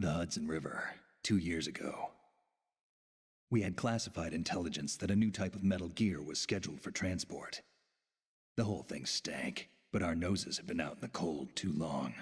The Hudson River, 2 years ago. We had classified intelligence that a new type of metal gear was scheduled for transport. The whole thing stank, but our noses had been out in the cold too long.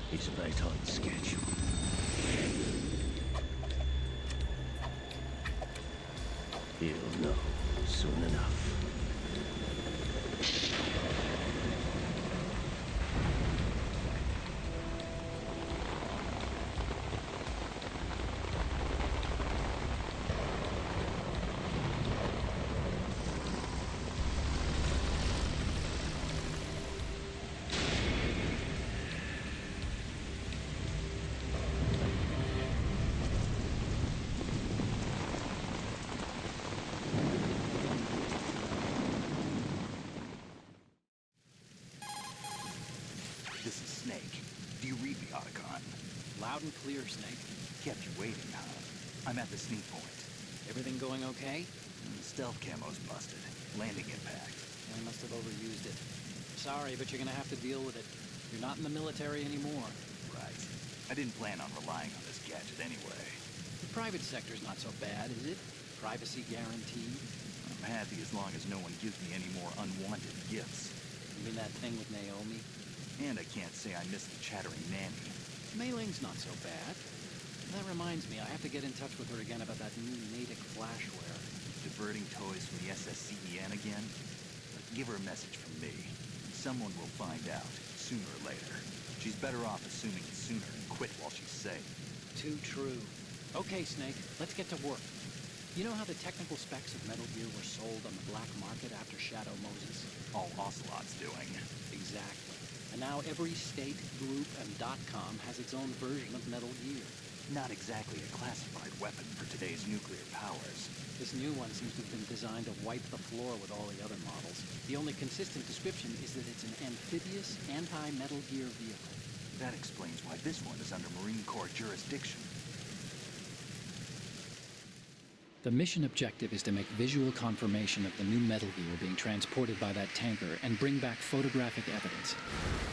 It's a very tight schedule. He'll know soon enough. This is Snake. Do you read me, Otacon? Loud and clear, Snake. Kept you waiting, huh? I'm at the sneak point. Everything going okay? The stealth camo's busted. Landing impact. I must have overused it. Sorry, but you're gonna have to deal with it. You're not in the military anymore. Right. I didn't plan on relying on this gadget anyway. The private sector's not so bad, is it? Privacy guaranteed. I'm happy as long as no one gives me any more unwanted gifts. You mean that thing with Naomi? And I can't say I miss the chattering nanny. Mei Ling's not so bad. That reminds me, I have to get in touch with her again about that new Natick flashware. Diverting toys from the SSCEN again? Give her a message from me. Someone will find out, sooner or later. She's better off assuming it sooner and quit while she's safe. Too true. Okay, Snake, let's get to work. You know how the technical specs of Metal Gear were sold on the black market after Shadow Moses? All Ocelot's doing. Exactly. And now every state, group, and .com has its own version of Metal Gear. Not exactly a classified weapon for today's nuclear powers. This new one seems to have been designed to wipe the floor with all the other models. The only consistent description is that it's an amphibious, anti-Metal Gear vehicle. That explains why this one is under Marine Corps jurisdiction. The mission objective is to make visual confirmation of the new Metal Gear being transported by that tanker and bring back photographic evidence.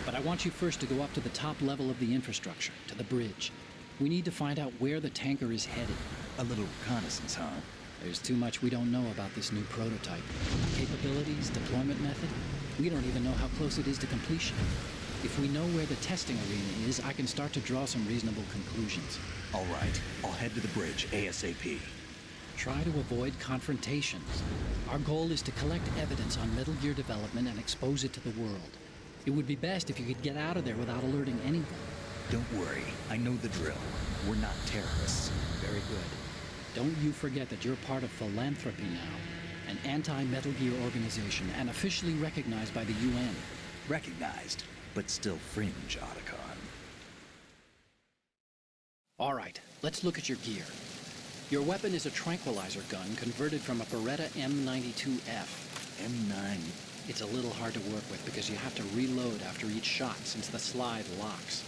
But I want you first to go up to the top level of the infrastructure, to the bridge. We need to find out where the tanker is headed. A little reconnaissance, huh? There's too much we don't know about this new prototype. Capabilities, deployment method. We don't even know how close it is to completion. If we know where the testing arena is, I can start to draw some reasonable conclusions. All right, I'll head to the bridge ASAP. Try to avoid confrontations. Our goal is to collect evidence on Metal Gear development and expose it to the world. It would be best if you could get out of there without alerting anyone. Don't worry, I know the drill. We're not terrorists. Very good. Don't you forget that you're part of Philanthropy now, an anti-Metal Gear organization and officially recognized by the UN. Recognized, but still fringe, Otacon. All right, let's look at your gear. Your weapon is a tranquilizer gun converted from a Beretta M92F. M9. It's a little hard to work with because you have to reload after each shot since the slide locks.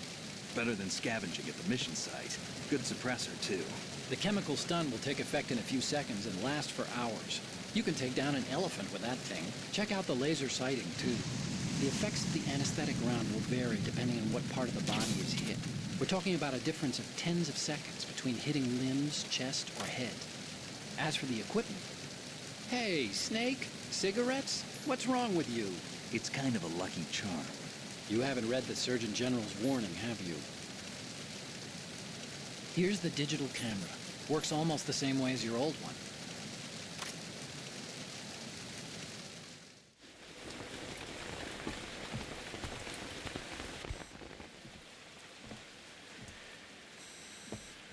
Better than scavenging at the mission site. Good suppressor, too. The chemical stun will take effect in a few seconds and last for hours. You can take down an elephant with that thing. Check out the laser sighting, too. The effects of the anesthetic round will vary depending on what part of the body is hit. We're talking about a difference of tens of seconds between hitting limbs, chest, or head. As for the equipment... Hey, Snake? Cigarettes? What's wrong with you? It's kind of a lucky charm. You haven't read the Surgeon General's warning, have you? Here's the digital camera. Works almost the same way as your old one.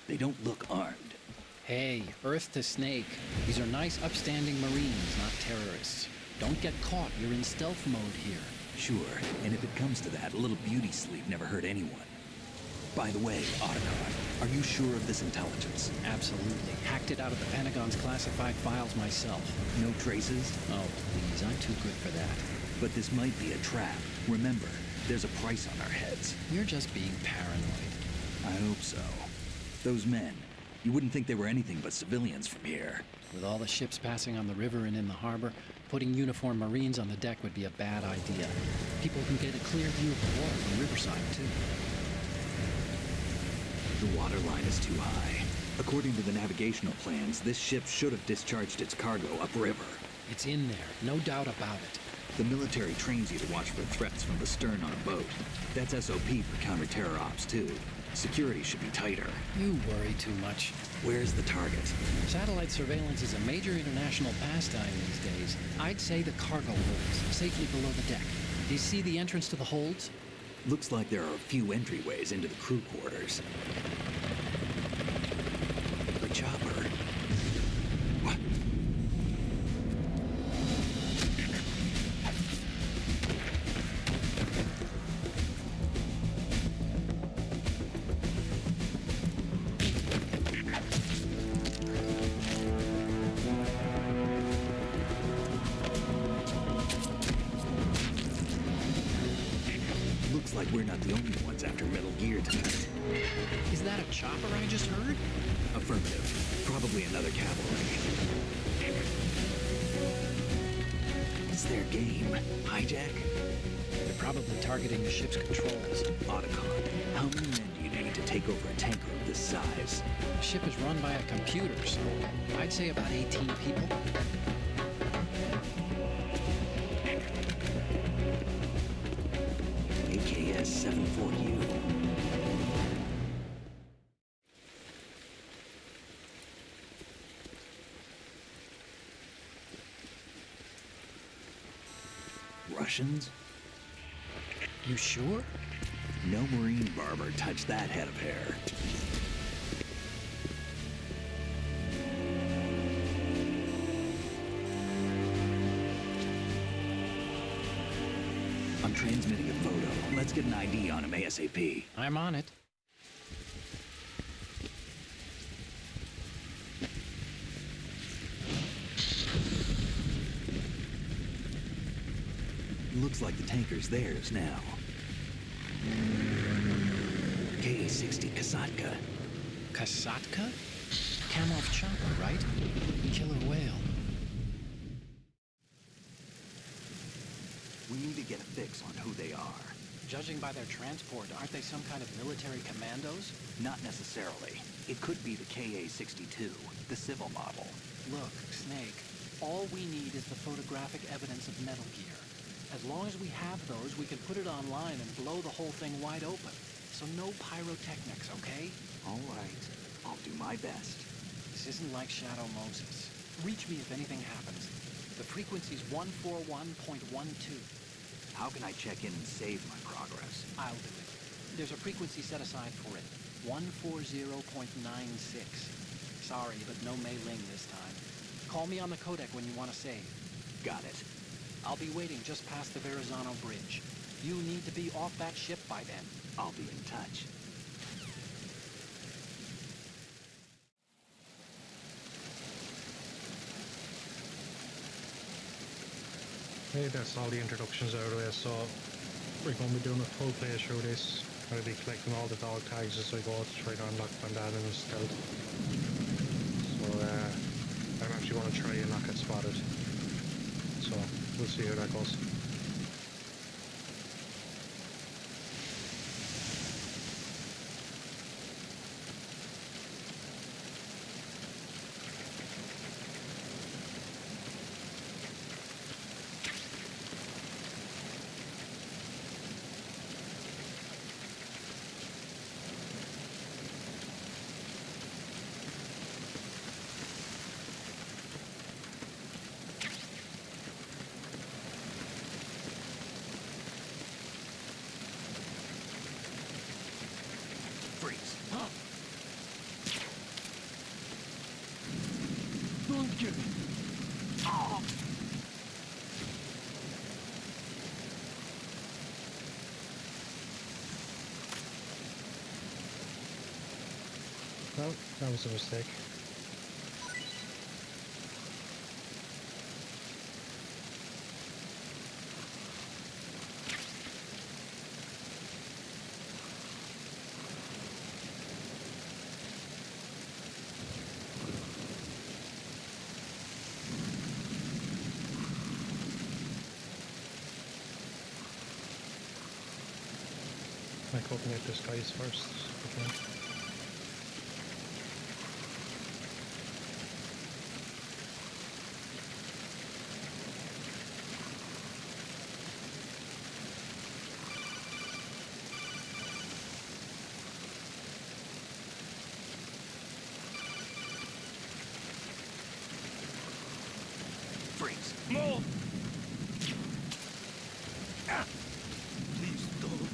They don't look armed. Hey, Earth to Snake. These are nice, upstanding Marines, not terrorists. Don't get caught. You're in stealth mode here. Sure, and if it comes to that, a little beauty sleep never hurt anyone. By the way, Otacon, are you sure of this intelligence? Absolutely. Hacked it out of the Pentagon's classified files myself. No traces? Oh, please, I'm too good for that. But this might be a trap. Remember, there's a price on our heads. You're just being paranoid. I hope so. Those men, you wouldn't think they were anything but civilians from here. With all the ships passing on the river and in the harbor, putting uniformed Marines on the deck would be a bad idea. People can get a clear view of the water from Riverside, too. The water line is too high. According to the navigational plans, this ship should have discharged its cargo upriver. It's in there, no doubt about it. The military trains you to watch for threats from the stern on a boat. That's SOP for counter-terror ops, too. Security should be tighter. You worry too much. Where's the target? Satellite surveillance is a major international pastime these days. I'd say the cargo holds, safely below the deck. Do you see the entrance to the holds? Looks like there are a few entryways into the crew quarters. The chopper. What? Looks like we're not the only ones after Metal Gear tonight. Is that a chopper I just heard? Affirmative. Probably another cavalry. It's their game. Hijack? They're probably targeting the ship's controls. Otacon, how many men do you need to take over a tanker of this size? The ship is run by a computer, so I'd say about 18 people. AKS 74U. Russians? You sure? No Marine barber touched that head of hair. I'm transmitting a photo. Let's get an ID on him ASAP. I'm on it. Looks like the tanker's theirs now. KA-60 Kasatka. Kasatka? Kamov chopper, right? Killer whale. We need to get a fix on who they are. Judging by their transport, aren't they some kind of military commandos? Not necessarily. It could be the KA-62, the civil model. Look, Snake, all we need is the photographic evidence of Metal Gear. As long as we have those, we can put it online and blow the whole thing wide open. So no pyrotechnics, okay? All right. I'll do my best. This isn't like Shadow Moses. Reach me if anything happens. The frequency's 141.12. How can I check in and save my progress? I'll do it. There's a frequency set aside for it. 140.96. Sorry, but no Mei Ling this time. Call me on the codec when you want to save. Got it. I'll be waiting just past the Verrazano Bridge. You need to be off that ship by then. I'll be in touch. Hey, that's all the introductions out of the way, so we're going to be doing a full playthrough of this. I'll be collecting all the dog tags as I go to try to unlock Bandana and Stealth. So I'm actually going to try and not get spotted. So we'll see how that goes. Freeze. Don't get me. Well, that was a mistake. Like open up this guy's first, if we can. Freeze. Move! Please don't.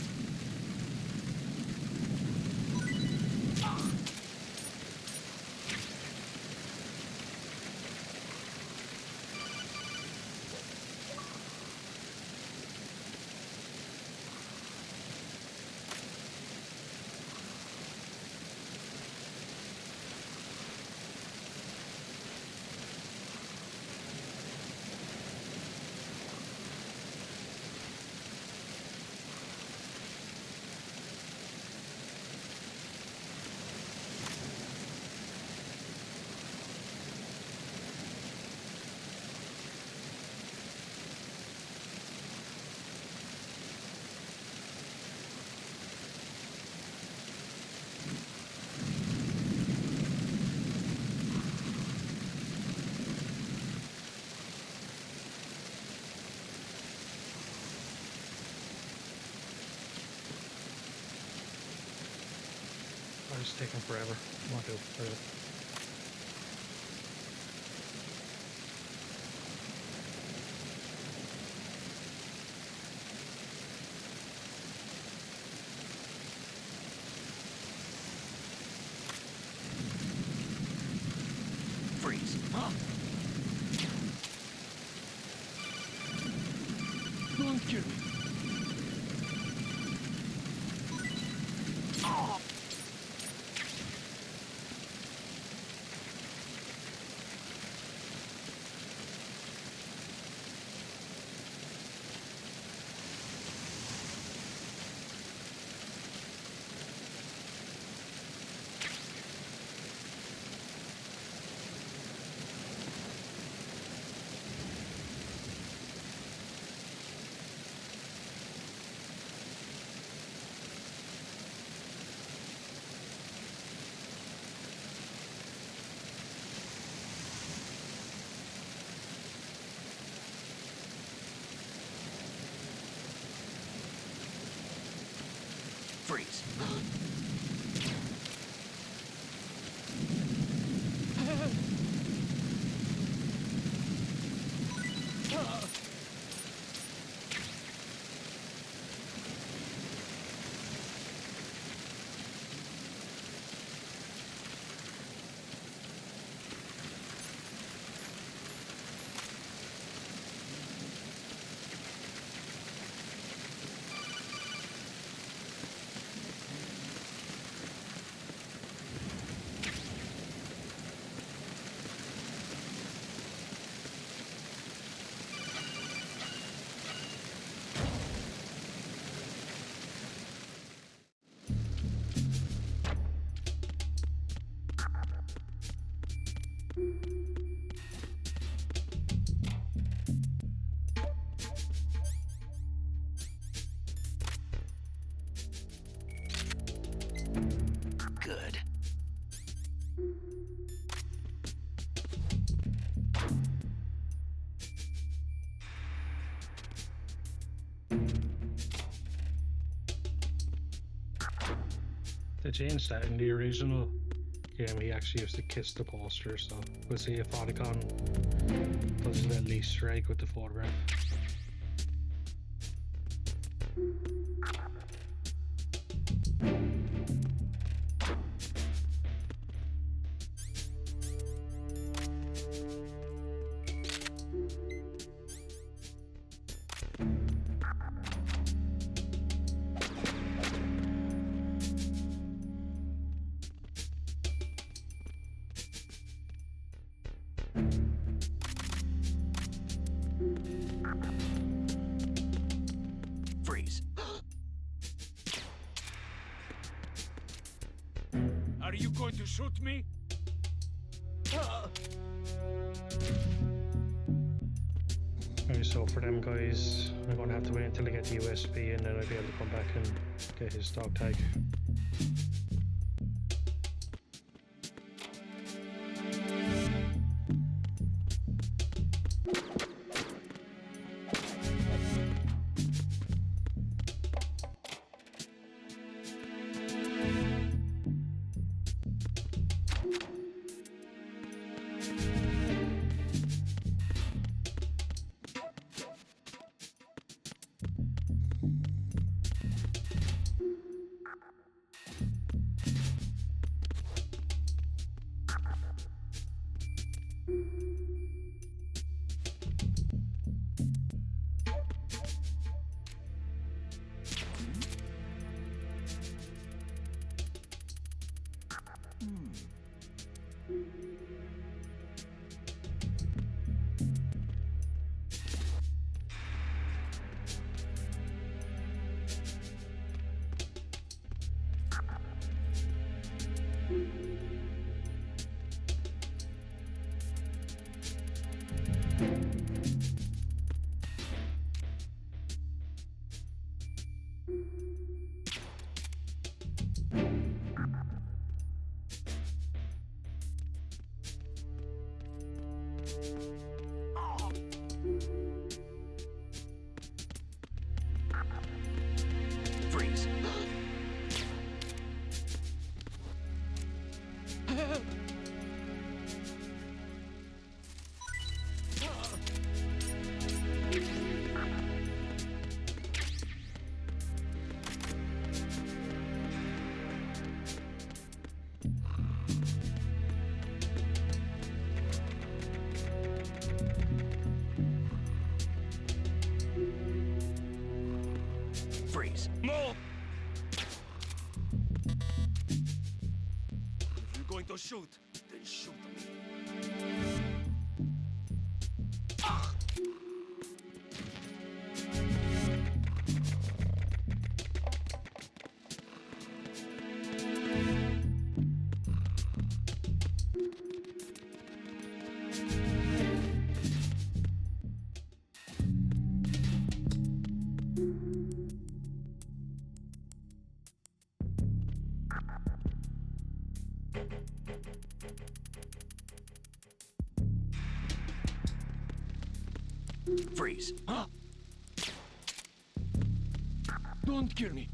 Oh, it's taking forever. Not good. Freeze. Don't kill me. They changed that in the original game. He actually used to kiss the poster, so we'll see if Otacon does a little Easter egg with the photograph. Freeze. Are you going to shoot me? Okay, so for them guys, I'm gonna have to wait until I get the USB and then I'll be able to come back and get his dog tag. Freeze. Freeze. More! If you're going to shoot, then shoot me. Freeze. Huh? Don't kill me.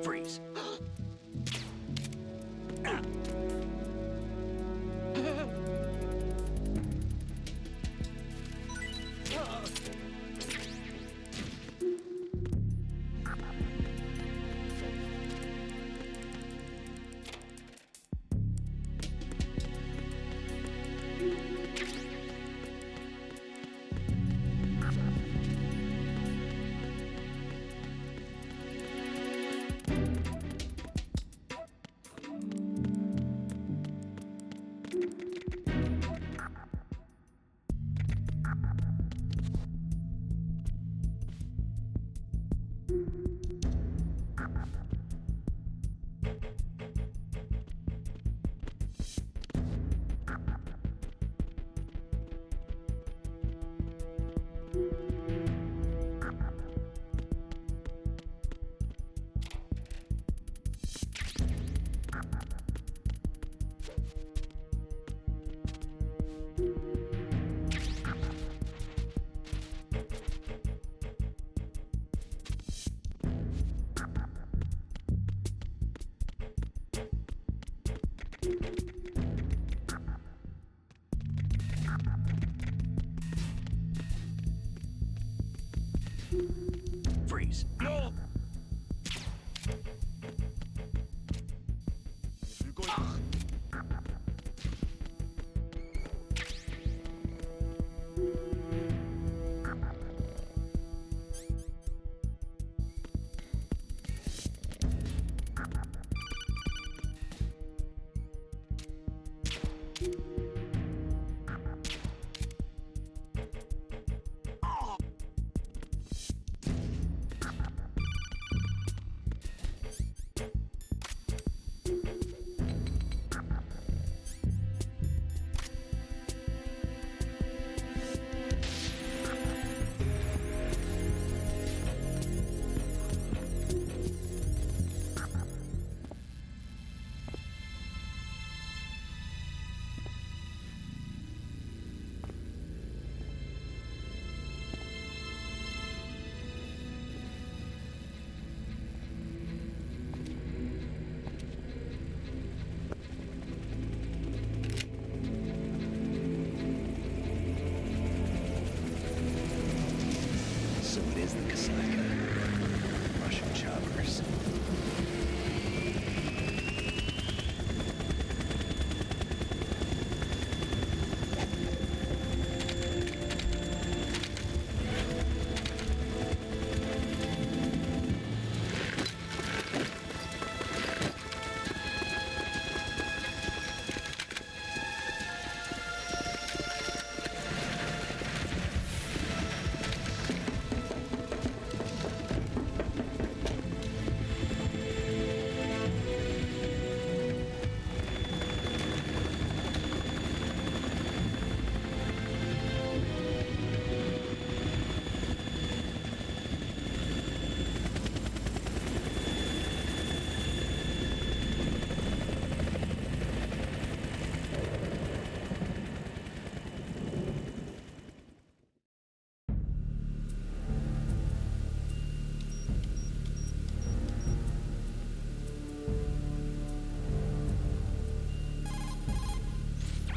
Freeze. No! If you go... So it is the Kasaka. Russian choppers.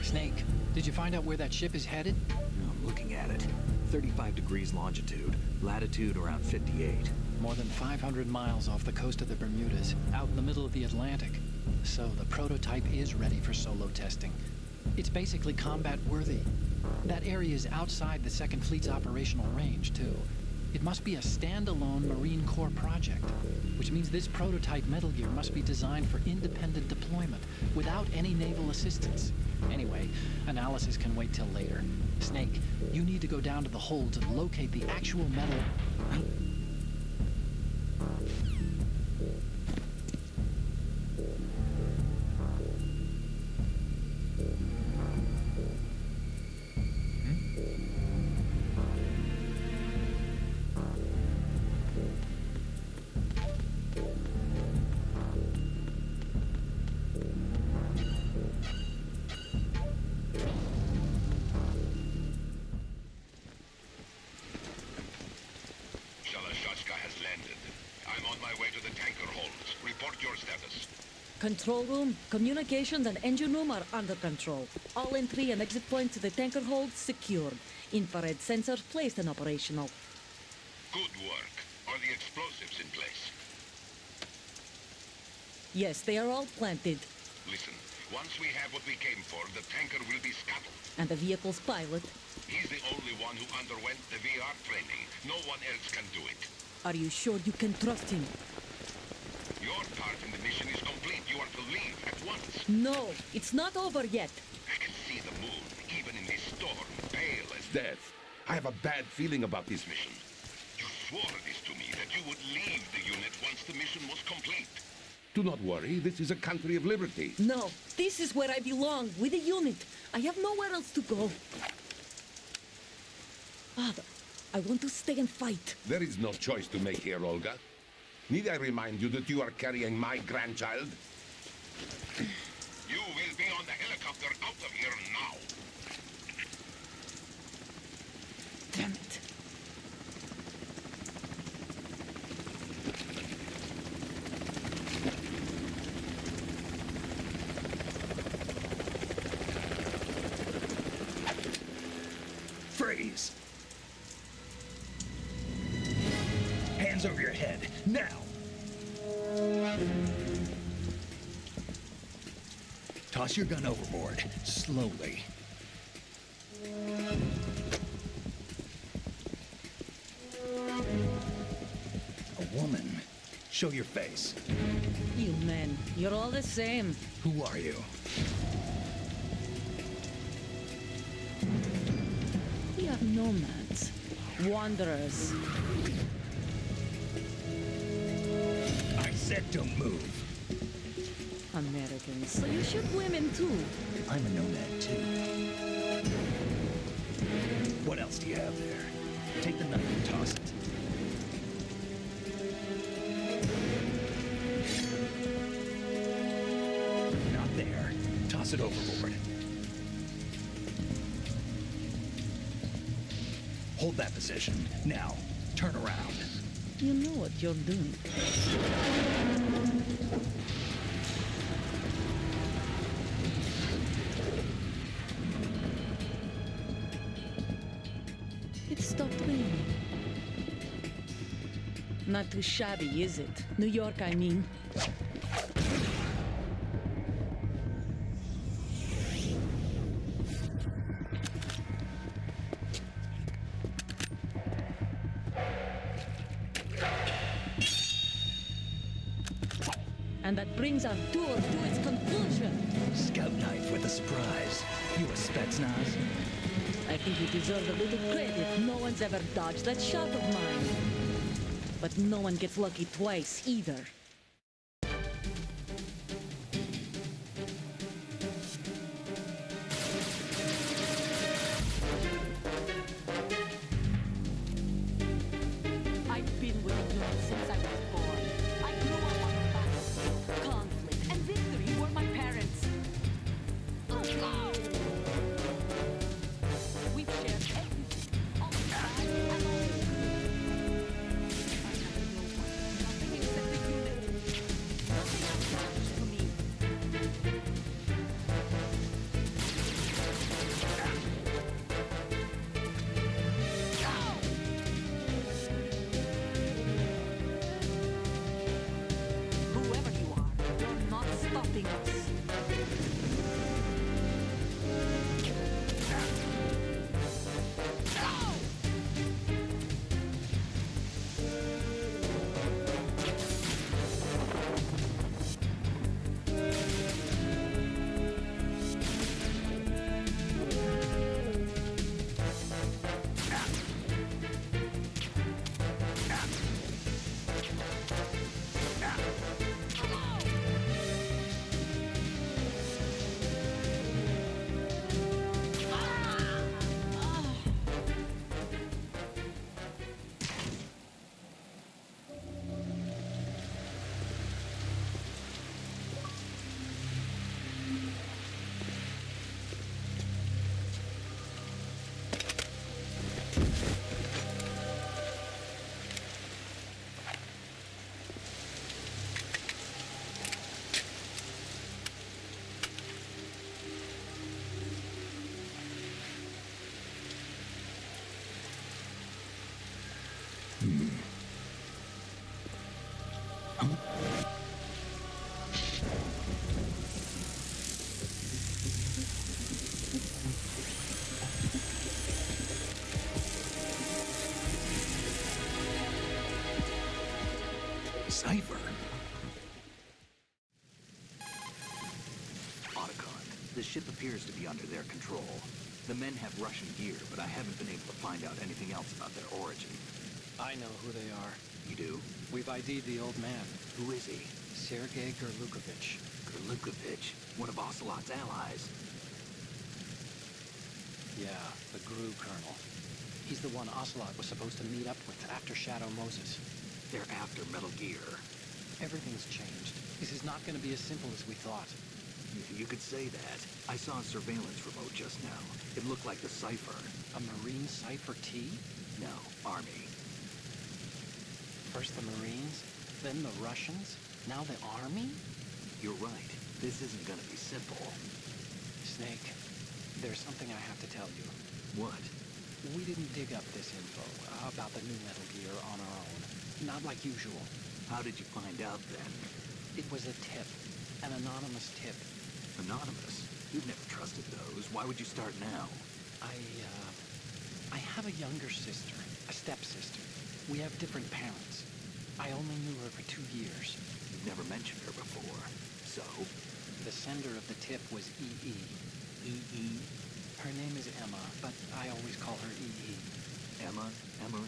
Snake, did you find out where that ship is headed? I'm looking at it. 35 degrees longitude, latitude around 58. More than 500 miles off the coast of the Bermudas, out in the middle of the Atlantic. So the prototype is ready for solo testing. It's basically combat worthy. That area is outside the Second Fleet's operational range, too. It must be a standalone Marine Corps project, which means this prototype Metal Gear must be designed for independent deployment, without any naval assistance. Anyway, analysis can wait till later. Snake, you need to go down to the holds and locate the actual metal... Control room, communications and engine room are under control. All entry and exit points to the tanker hold secured. Infrared sensors placed and operational. Good work. Are the explosives in place? Yes, they are all planted. Listen, once we have what we came for, the tanker will be scuttled. And the vehicle's pilot. He's the only one who underwent the VR training. No one else can do it. Are you sure you can trust him? Your part in the mission is complete. You are to leave at once. No, it's not over yet. I can see the moon, even in this storm, pale as death. I have a bad feeling about this mission. You swore this to me, that you would leave the unit once the mission was complete. Do not worry. This is a country of liberty. No, this is where I belong, with the unit. I have nowhere else to go. Father, I want to stay and fight. There is no choice to make here, Olga. Need I remind you that you are carrying my grandchild? You will be on the helicopter out of here now. Damn it. Freeze! Hands over your head. head, now! Toss your gun overboard, slowly. A woman. Show your face. You men, you're all the same. Who are you? We are nomads, wanderers. I said don't move. Americans, so you shoot women too. I'm a nomad too. What else do you have there? Take the knife and toss it. Not there. Toss it overboard. Hold that position. Now, turn around. You know what you're doing. It stopped raining. Not too shabby, is it? New York, I mean. And that brings our tour to its conclusion. Scout knife with a surprise. You a Spetsnaz? I think you deserve a little credit. No one's ever dodged that shot of mine. But no one gets lucky twice, either. I've been with the unit since I was born. I grew up on the battlefield. Conflict and victory were my parents. Let's go! We've shared everything. All the time and all the I have no one. Nothing except the unit. Nothing else matters to me. Whoever you are, you're not stopping us. Cipher. Otacon, the ship appears to be under their control. The men have Russian gear, but I haven't been able to find out anything else about their origin. I know who they are. You do? We've ID'd the old man, Who is he? Sergei Gerlukovich. Gerlukovich, one of Ocelot's allies. Yeah, the GRU colonel. He's the one Ocelot was supposed to meet up with after Shadow Moses. They're after Metal Gear. Everything's changed. This is not going to be as simple as we thought. You could say that. I saw a surveillance remote just now. It looked like the Cipher. A Marine Cipher T? No, Army. First the Marines, then the Russians, now the Army? You're right. This isn't gonna be simple. Snake, there's something I have to tell you. What? We didn't dig up this info about the new Metal Gear on our own. Not like usual. How did you find out then? It was a tip. An anonymous tip. Anonymous? You've never trusted those. Why would you start now? I have a younger sister, a stepsister. We have different parents. I only knew her for 2 years. You've never mentioned her before. So? The sender of the tip was E.E. E.E.? Her name is Emma, but I always call her E.E. Emma? Emma?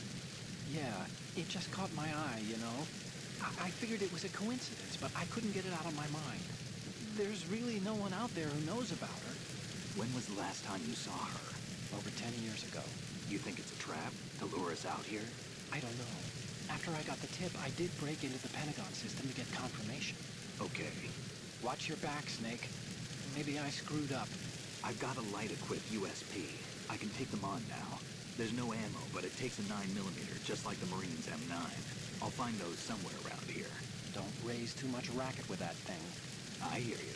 Yeah, it just caught my eye, you know? I figured it was a coincidence, but I couldn't get it out of my mind. There's really no one out there who knows about her. When was the last time you saw her? Over 10 years ago. You think it's a trap to lure us out here? I don't know. After I got the tip, I did break into the Pentagon system to get confirmation. Okay. Watch your back, Snake. Maybe I screwed up. I've got a light-equipped USP. I can take them on now. There's no ammo, but it takes a 9mm, just like the Marines' M9. I'll find those somewhere around here. Don't raise too much racket with that thing. I hear you.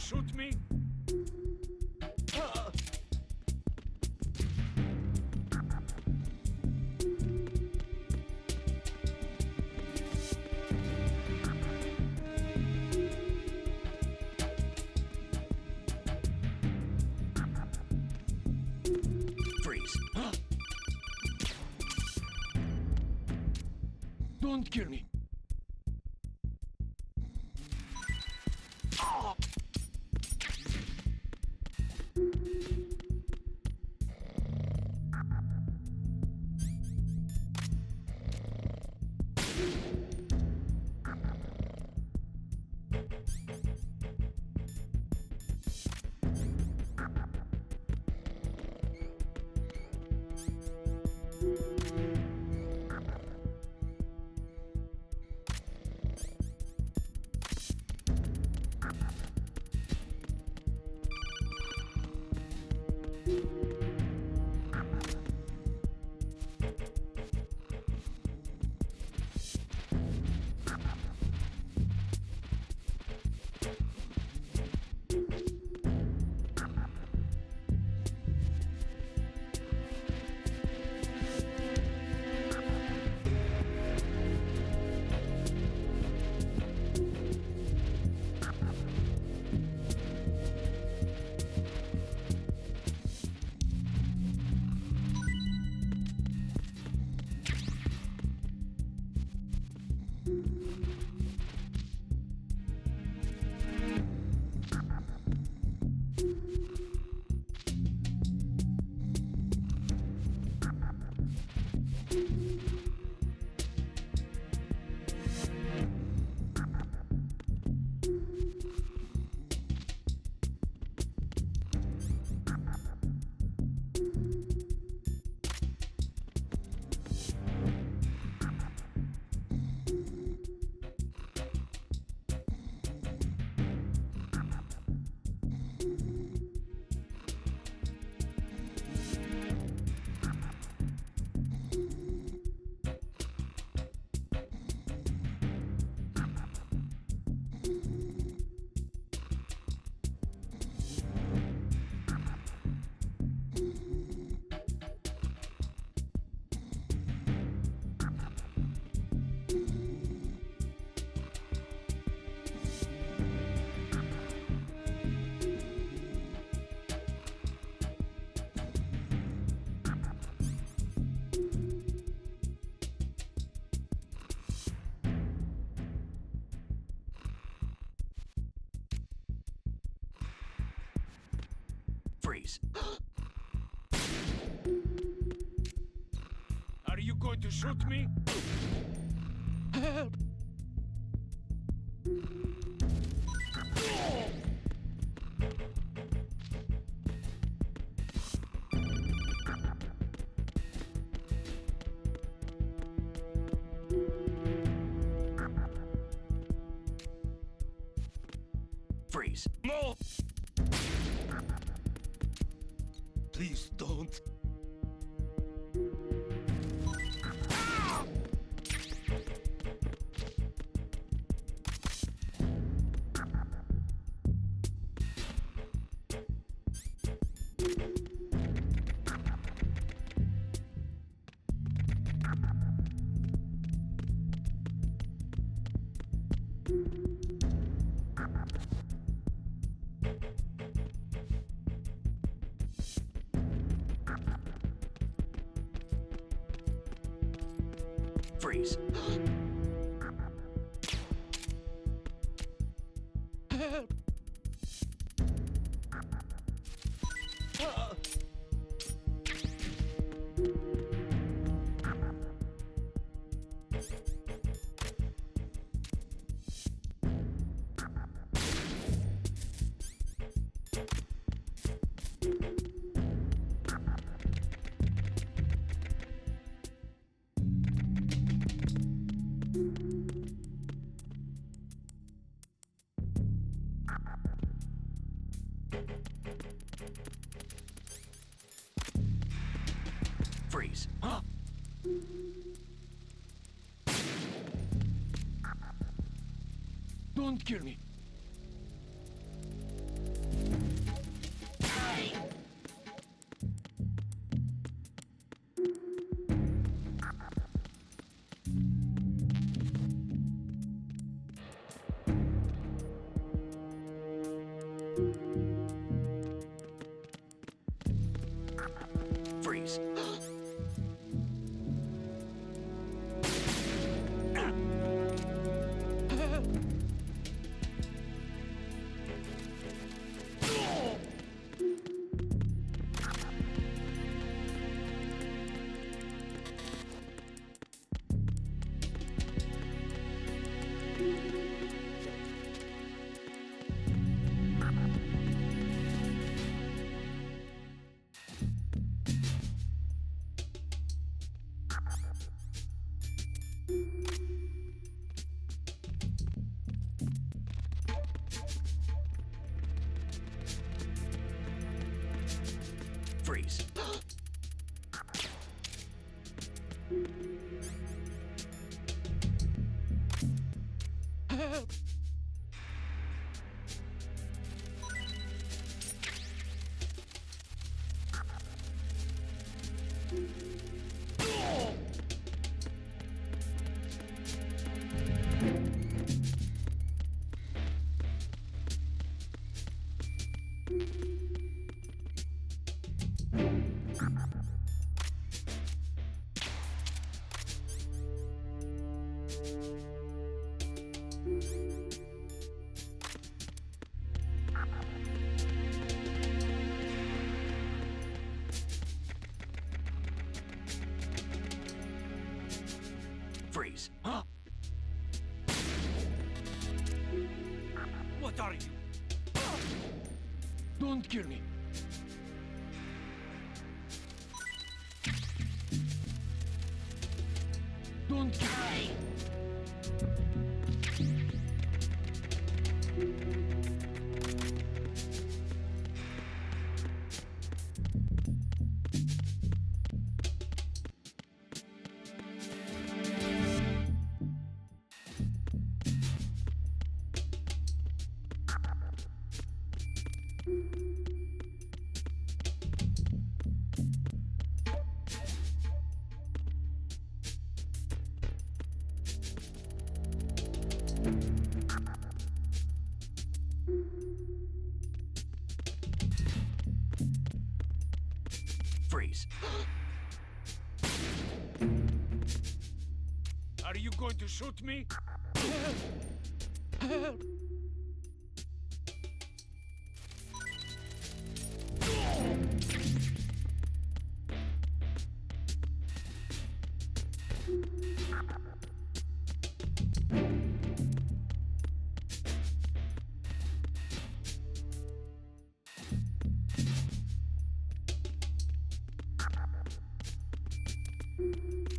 shoot me? Freeze. Don't kill me. Freeze. Are you going to shoot me? Freeze. No! Please don't. Freeze. Freeze. Don't kill me. Freeze. Freeze. Huh? What are you? Don't kill me. Don't kill me. Freeze. Are you going to shoot me?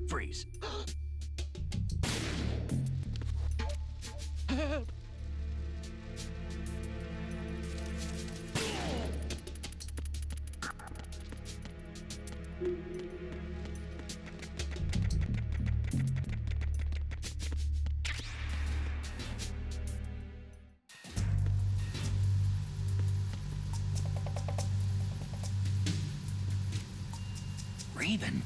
Freeze. Raven?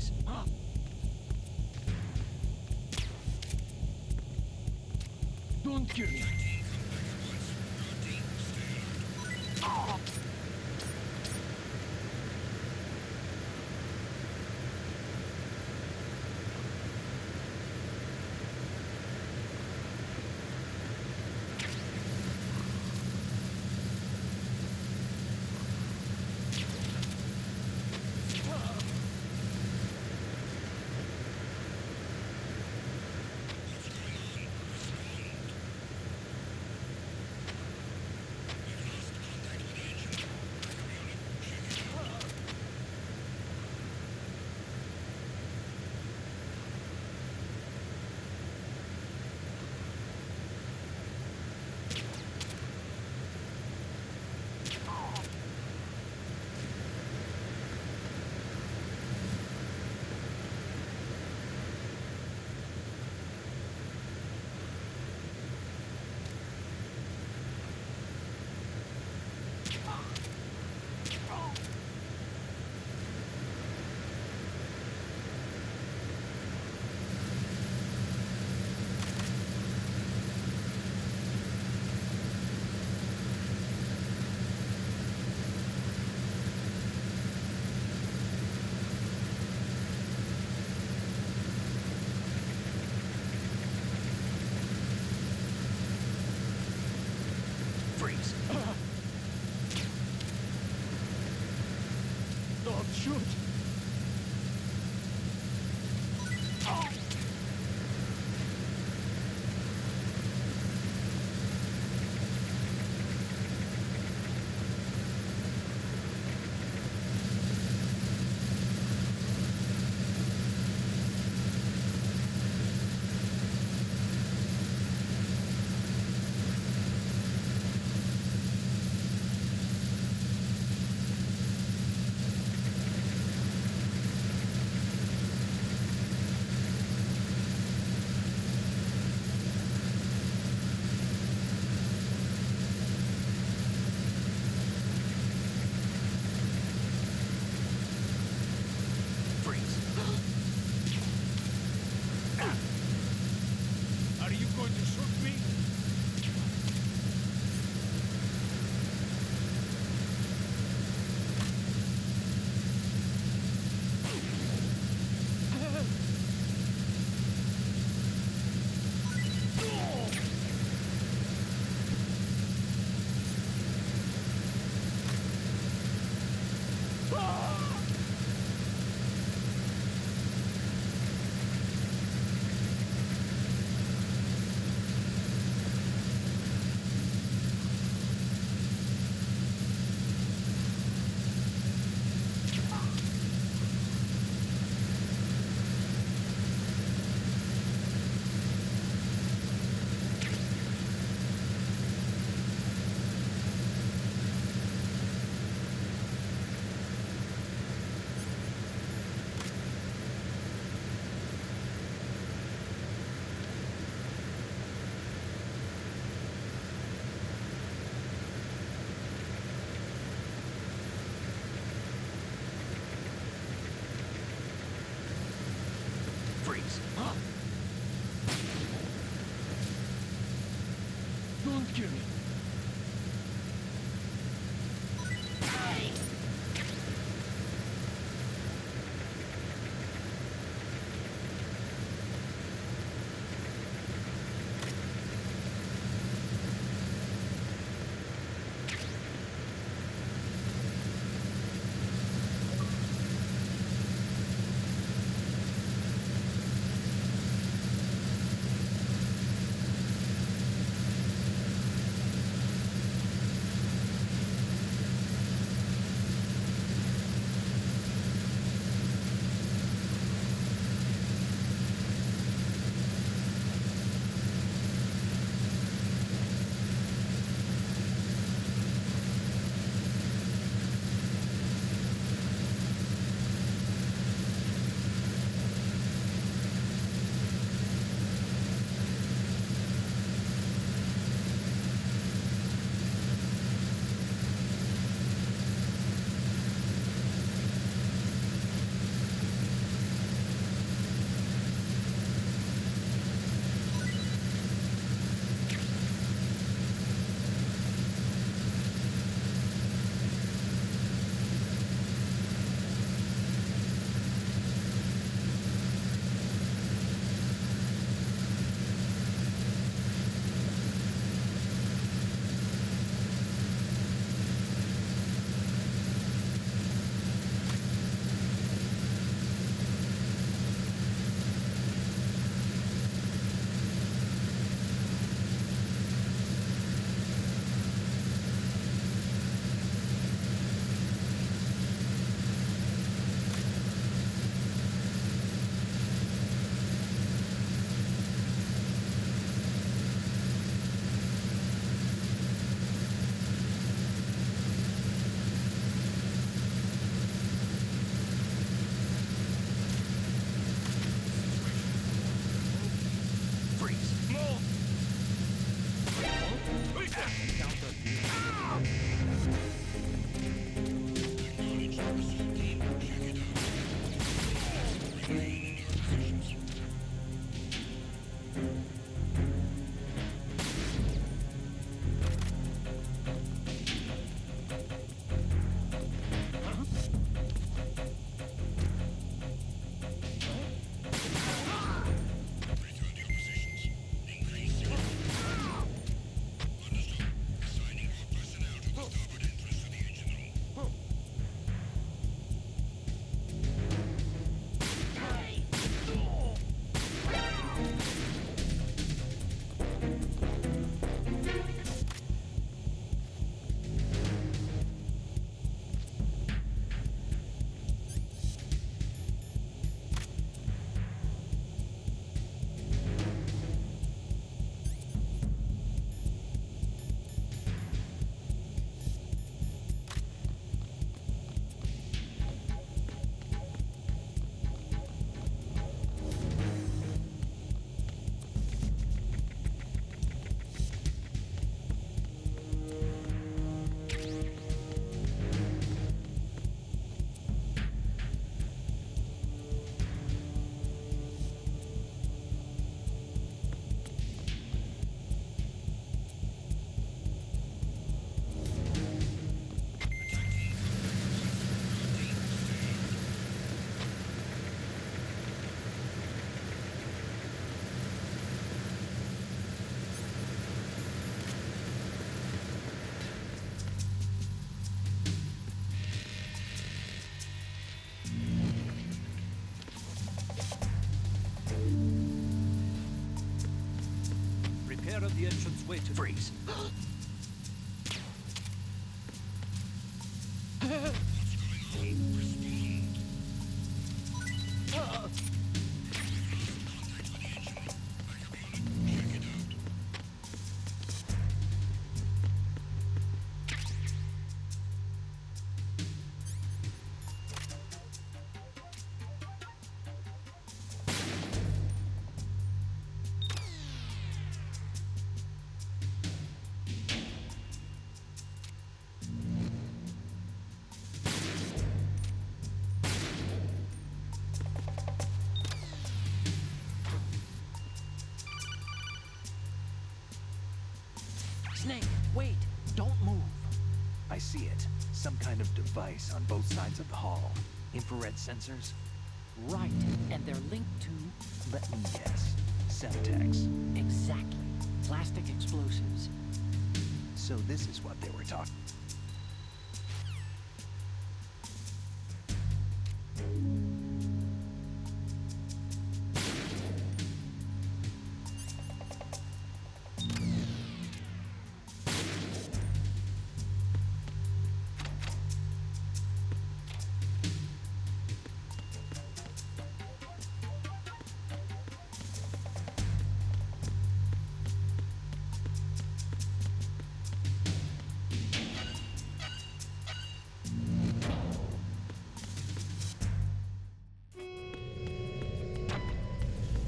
Freeze. Don't kill me. Freeze. Don't shoot. Are you going to shoot me? Freeze. Don't kill me. Repair of the entrance way to Freeze. Snake, wait! Don't move! I see it. Some kind of device on both sides of the hall. Infrared sensors? Right, and they're linked to... Let me guess. Semtex. Exactly. Plastic explosives. So this is what they were talking.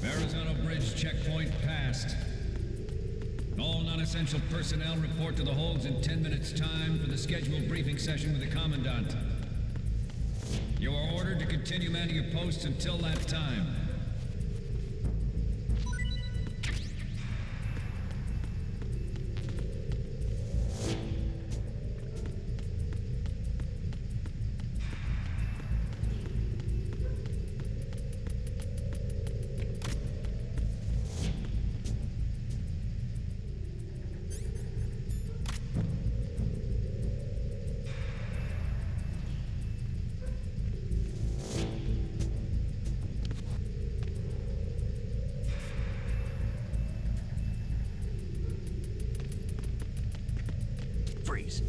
Arizona Bridge checkpoint passed. All non-essential personnel report to the holds in 10 minutes' time for the scheduled briefing session with the Commandant. You are ordered to continue manning your posts until that time. Freeze.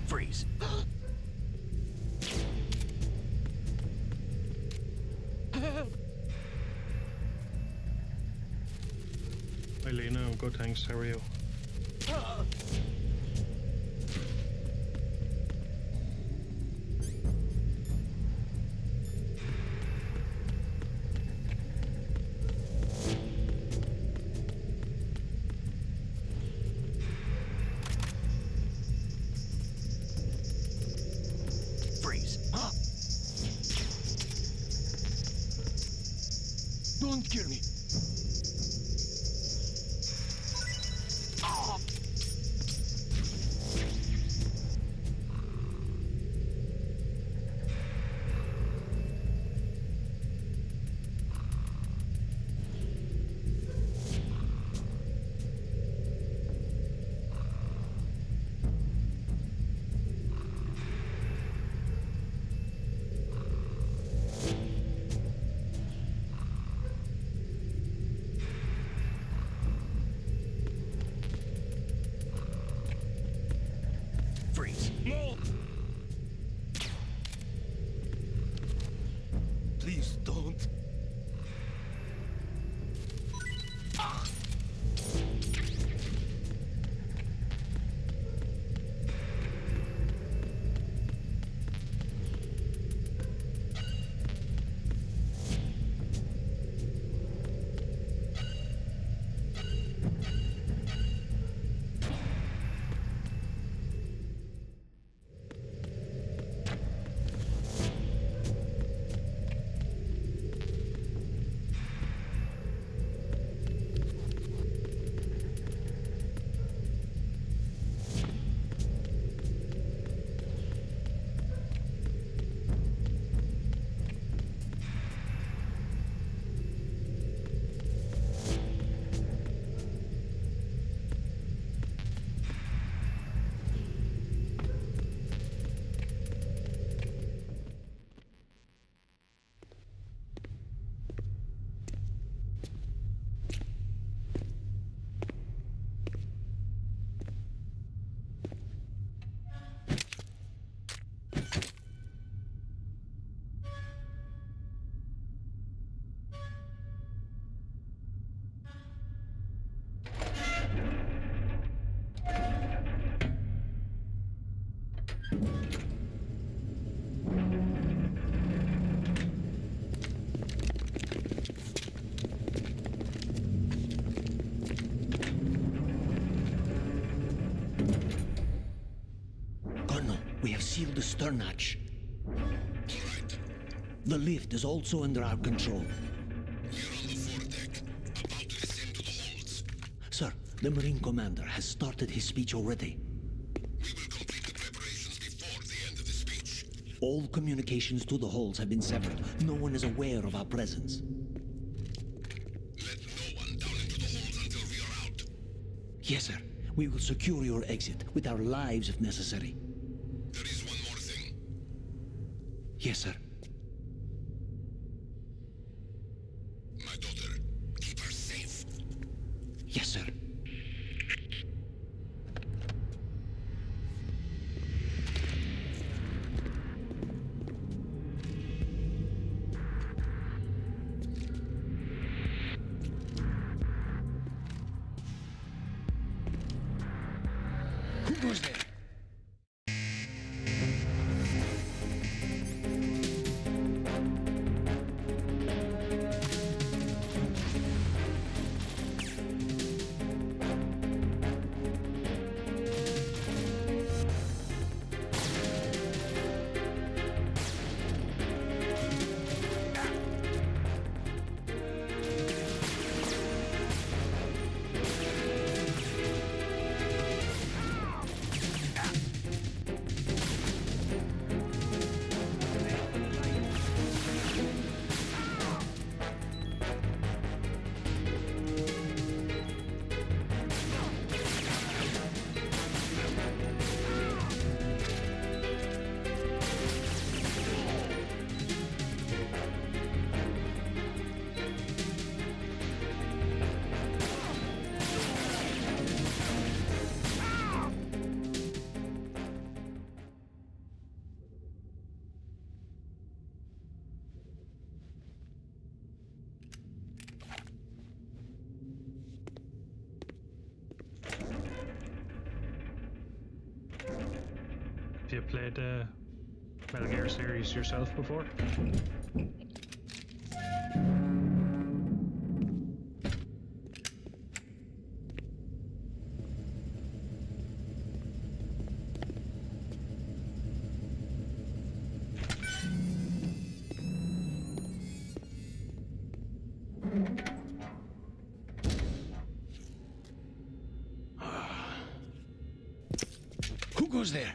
Freeze. Hi Lena, I'm good thanks, how are you? Freeze. Don't kill me. Freeze. No! Please don't. Colonel, we have sealed the stern hatch. All right. The lift is also under our control. We're on the foredeck, about to descend to the holds. Sir, the Marine Commander has started his speech already. We will complete the preparations All communications to the holds have been severed. No one is aware of our presence. Let no one down into the holes until we are out. Yes, sir. We will secure your exit, with our lives if necessary. There is one more thing. Yes, sir. My daughter, keep her safe. Yes, sir. Who goes there? Have you played the Metal Gear series yourself before? Who goes there?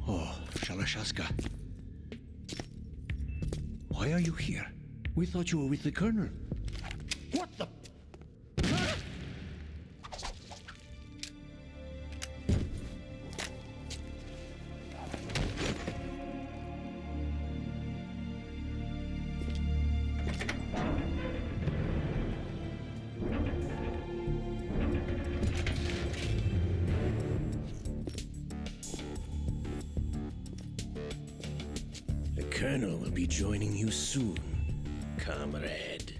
Oh, Shalashaska. Why are you here? We thought you were with the Colonel. What the? The Colonel will be joining you soon, comrade.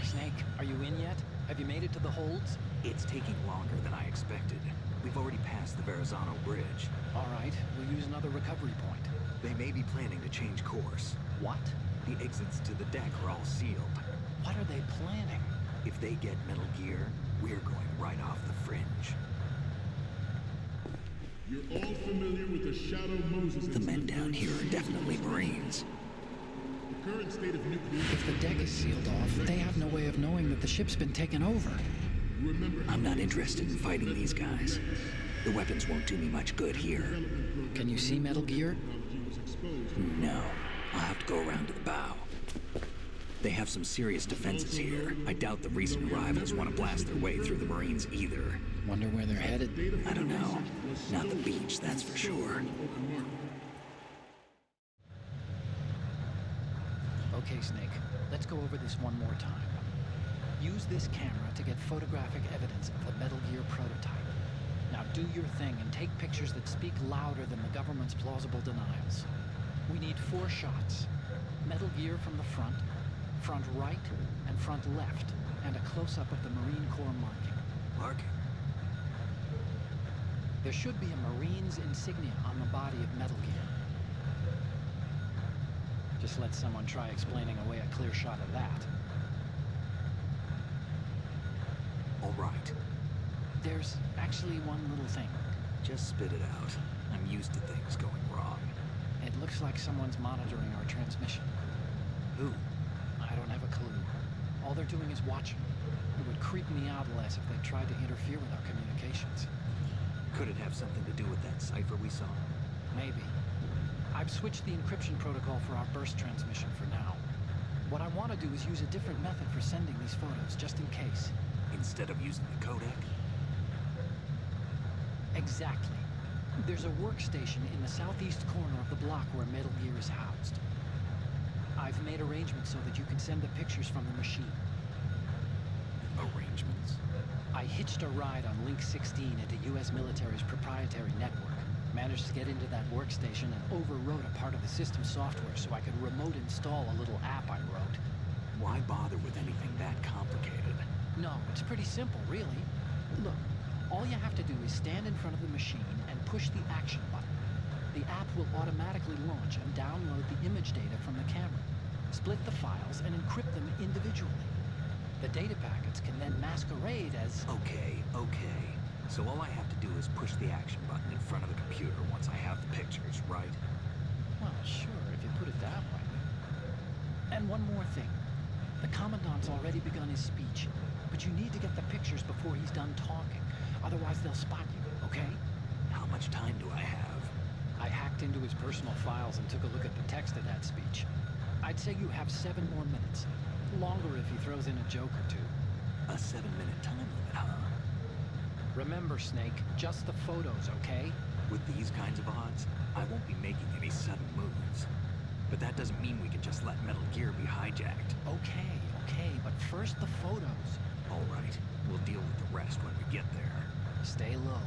Snake, are you in yet? Have you made it to the holds? It's taking longer than I expected. We've already passed the Verrazano Bridge. All right, we'll use another recovery point. They may be planning to change course. What? The exits to the deck are all sealed. What are they planning? If they get Metal Gear, we're going right off the fringe. You're all familiar with the Shadow Moses The men incident. down here are definitely Marines. The current state of nuclear... If the deck is sealed off, they have no way of knowing that the ship's been taken over. Remember how I'm not interested in fighting these guys. The weapons won't do me much good here. Can you see Metal Gear? technology was exposed. No, I'll have to go around to the bow. They have some serious defenses here. I doubt the recent arrivals want to blast their way through the Marines either. Wonder where they're headed? I don't know. Not the beach, that's for sure. Okay, Snake, let's go over this one more time. Use this camera to get photographic evidence of the Metal Gear prototype. Now do your thing and take pictures that speak louder than the government's plausible denials. We need 4 shots. Metal Gear from the front right, and front left, and a close-up of the Marine Corps marking. Marking? There should be a Marine's insignia on the body of Metal Gear. Just let someone try explaining away a clear shot of that. All right. There's actually one little thing. Just spit it out. I'm used to things going wrong. It looks like someone's monitoring our transmission. Who? I don't have a clue. All they're doing is watching. It would creep me out less if they tried to interfere with our communications. Could it have something to do with that cipher we saw? Maybe. I've switched the encryption protocol for our burst transmission for now. What I want to do is use a different method for sending these photos, just in case. Instead of using the codec? Exactly. There's a workstation in the southeast corner of the block where Metal Gear is housed. I've made arrangements so that you can send the pictures from the machine. Arrangements? I hitched a ride on Link 16 into U.S. military's proprietary network. Managed to get into that workstation and overwrote a part of the system software so I could remote install a little app I wrote. Why bother with anything that complicated? No, it's pretty simple, really. Look, all you have to do is stand in front of the machine and push the action button. The app will automatically launch and download the image data from the camera, split the files, and encrypt them individually. The data packets can then masquerade as... Okay. So all I have to do is push the action button in front of the computer once I have the pictures, right? Well, sure, if you put it that way. And one more thing. The Commandant's already begun his speech, but you need to get the pictures before he's done talking. Otherwise, they'll spot you, okay? How much time do I have? I hacked into his personal files and took a look at the text of that speech. I'd say you have 7 more minutes. Longer if he throws in a joke or two. A 7-minute time limit, huh? Remember, Snake, just the photos, okay? With these kinds of odds, I won't be making any sudden moves. But that doesn't mean we can just let Metal Gear be hijacked. Okay, but first the photos. All right, we'll deal with the rest when we get there. Stay low.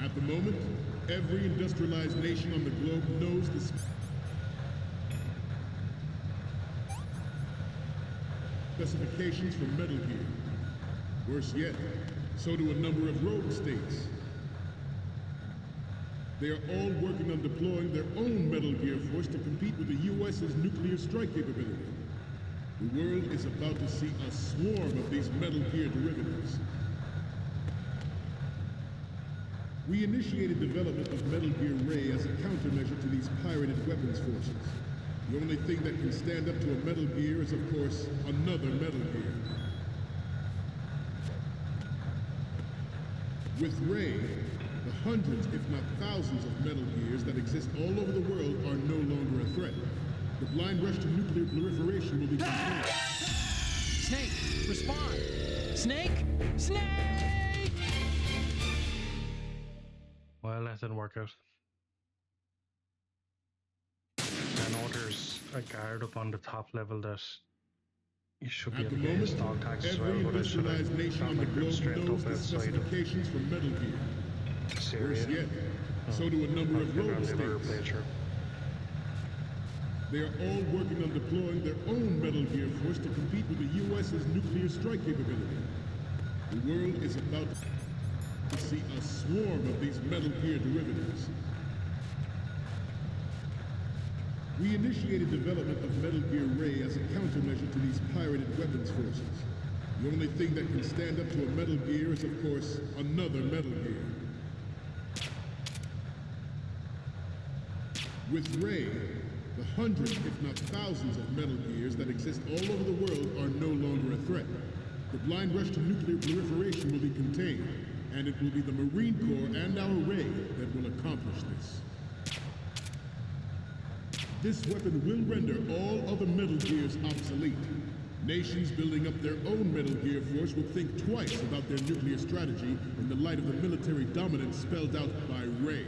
At the moment, every industrialized nation on the globe knows the specifications for Metal Gear. Worse yet, so do a number of rogue states. They are all working on deploying their own Metal Gear force to compete with the U.S.'s nuclear strike capability. The world is about to see a swarm of these Metal Gear derivatives. We initiated development of Metal Gear Ray as a countermeasure to these pirated weapons forces. The only thing that can stand up to a Metal Gear is, of course, another Metal Gear. With Ray, the hundreds, if not thousands, of Metal Gears that exist all over the world are no longer a threat. The blind rush to nuclear proliferation will be contained. Snake, respond! Snake! Snake! Well, that didn't work out. I know there's a guard up on the top level that you should be able to get his dog tags as well, but I should have nation on the globe knows the specifications for Metal Gear. Syria. Worse yet, so do a number of rogue states. They are all working on deploying their own Metal Gear force to compete with the U.S.'s nuclear strike capability. The world is about to see a swarm of these Metal Gear derivatives. We initiated development of Metal Gear Ray as a countermeasure to these pirated weapons forces. The only thing that can stand up to a Metal Gear is, of course, another Metal Gear. With Ray, the hundreds, if not thousands, of Metal Gears that exist all over the world are no longer a threat. The blind rush to nuclear proliferation will be contained, and it will be the Marine Corps and our Ray that will accomplish this. This weapon will render all other Metal Gears obsolete. Nations building up their own Metal Gear force will think twice about their nuclear strategy in the light of the military dominance spelled out by Ray.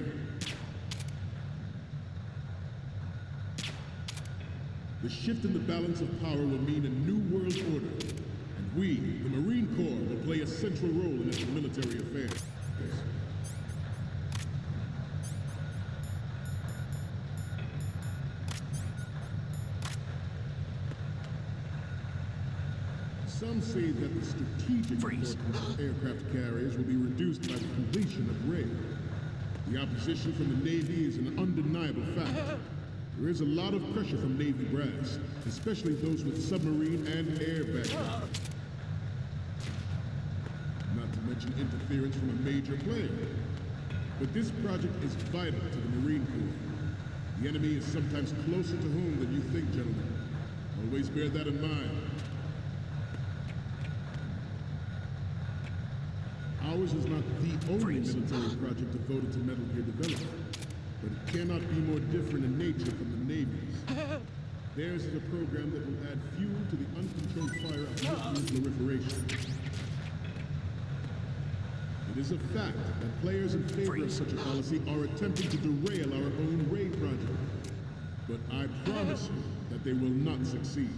The shift in the balance of power will mean a new world order, and we, the Marine Corps, will play a central role in its military affairs. Some say that the strategic importance of aircraft carriers will be reduced by the completion of Ray. The opposition from the Navy is an undeniable fact. There is a lot of pressure from Navy brass, especially those with submarine and air background. Not to mention interference from a major player. But this project is vital to the Marine Corps. The enemy is sometimes closer to home than you think, gentlemen. Always bear that in mind. Ours is not the only military project devoted to Metal Gear development, but it cannot be more different in nature from the Navy's. Theirs is a program that will add fuel to the uncontrolled fire of nuclear proliferation. It is a fact that players in favor of such a policy are attempting to derail our own raid project. But I promise you that they will not succeed.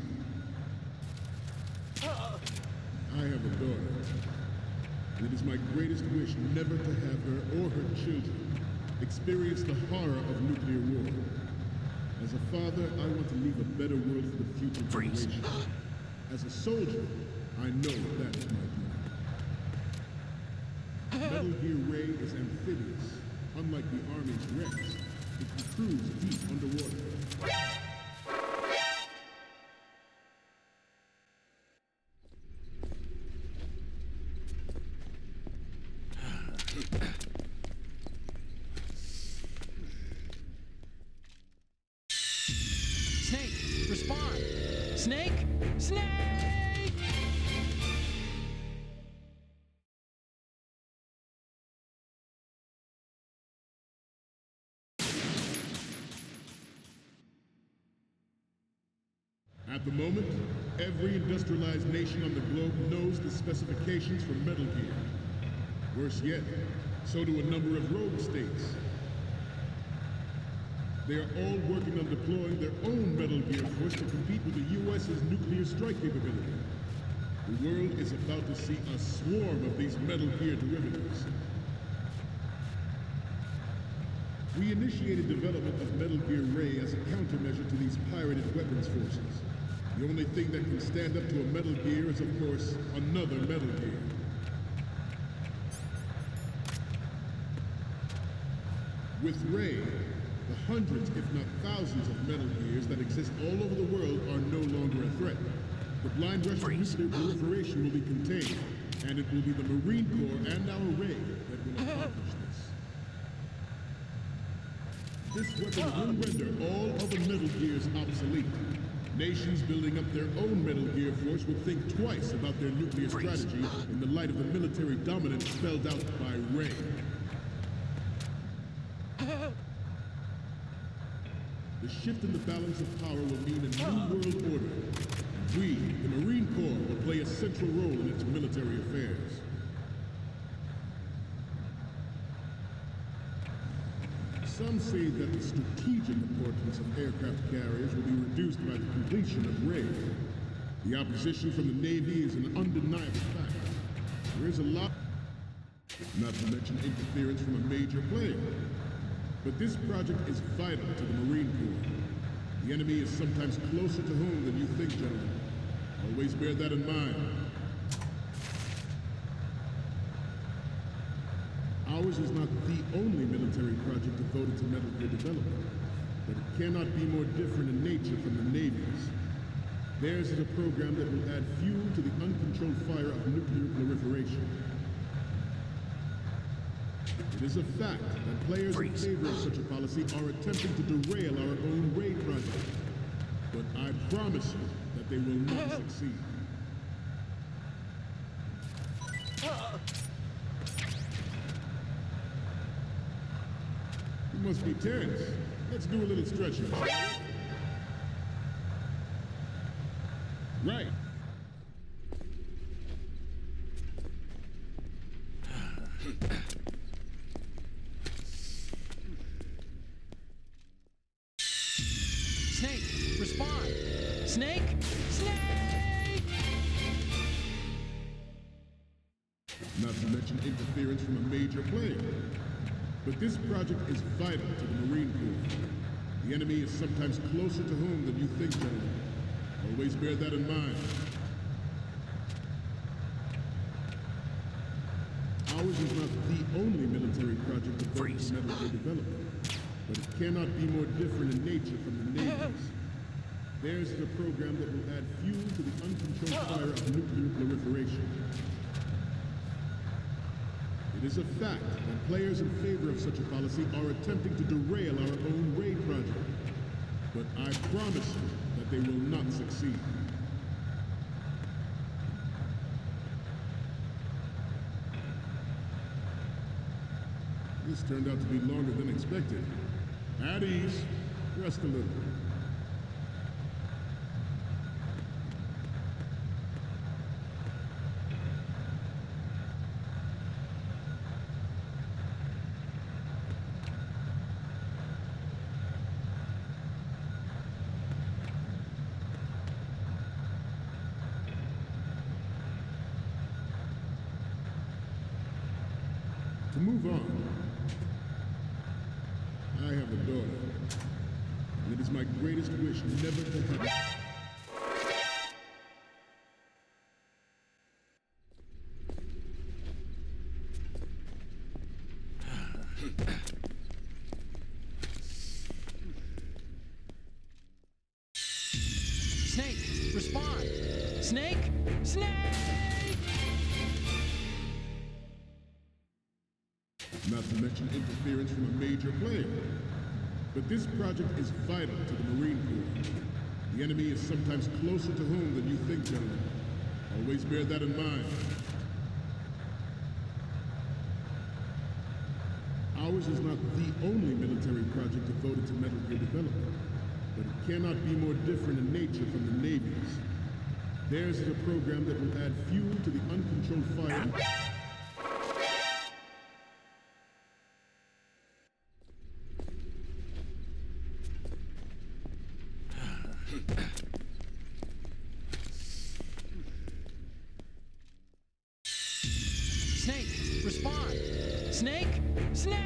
I have a daughter, and it is my greatest wish never to have her or her children experience the horror of nuclear war. As a father, I want to leave a better world for the future generation. As a soldier, I know that is my duty. Metal Gear Ray is amphibious. Unlike the Army's Rex, it can cruise deep underwater. Snake, respond! Snake! Snake! At the moment, every industrialized nation on the globe knows the specifications for Metal Gear. Worse yet, so do a number of rogue states. They are all working on deploying their own Metal Gear force to compete with the U.S.'s nuclear strike capability. The world is about to see a swarm of these Metal Gear derivatives. We initiated development of Metal Gear Ray as a countermeasure to these pirated weapons forces. The only thing that can stand up to a Metal Gear is, of course, another Metal Gear. With Ray, the hundreds, if not thousands, of Metal Gears that exist all over the world are no longer a threat. The blind rush of nuclear proliferation will be contained, and it will be the Marine Corps and our Ray that will accomplish this. This weapon will render all other Metal Gears obsolete. Nations building up their own Metal Gear force will think twice about their nuclear strategy in the light of the military dominance spelled out by Ray. The shift in the balance of power will mean a new world order. We, the Marine Corps, will play a central role in its military affairs. Some say that the strategic importance of aircraft carriers will be reduced by the completion of Ray. The opposition from the Navy is an undeniable fact. There is a lot, not to mention interference from a major player. But this project is vital to the Marine Corps. The enemy is sometimes closer to home than you think, gentlemen. Always bear that in mind. Ours is not the only military project devoted to Metal Gear development, but it cannot be more different in nature from the Navy's. Theirs is a program that will add fuel to the uncontrolled fire of nuclear proliferation. It is a fact that players in favor of such a policy are attempting to derail our own raid project. But I promise you that they will not succeed. You must be tense. Let's do a little stretching. Right. Snake, respond! Snake! Snake! Not to mention interference from a major player. But this project is vital to the Marine Corps. The enemy is sometimes closer to home than you think, gentlemen. Always bear that in mind. Ours is not the only military project devoted to Metal Gear development, but it cannot be more different in nature from the Navy's. Theirs is a program that will add fuel to the uncontrolled fire of nuclear proliferation. It is a fact that players in favor of such a policy are attempting to derail our own raid project. But I promise you that they will not succeed. This turned out to be longer than expected. At ease. Rest a little. To move on, I have a daughter, and it is my greatest wish never to have... Snake, respond! Snake! Snake! Not to mention interference from a major player. But this project is vital to the Marine Corps. The enemy is sometimes closer to home than you think, gentlemen. Always bear that in mind. Ours is not the only military project devoted to Metal Gear development, but it cannot be more different in nature from the Navy's. Theirs is a program that will add fuel to the uncontrolled fire... Snake, respond! Snake! Snake!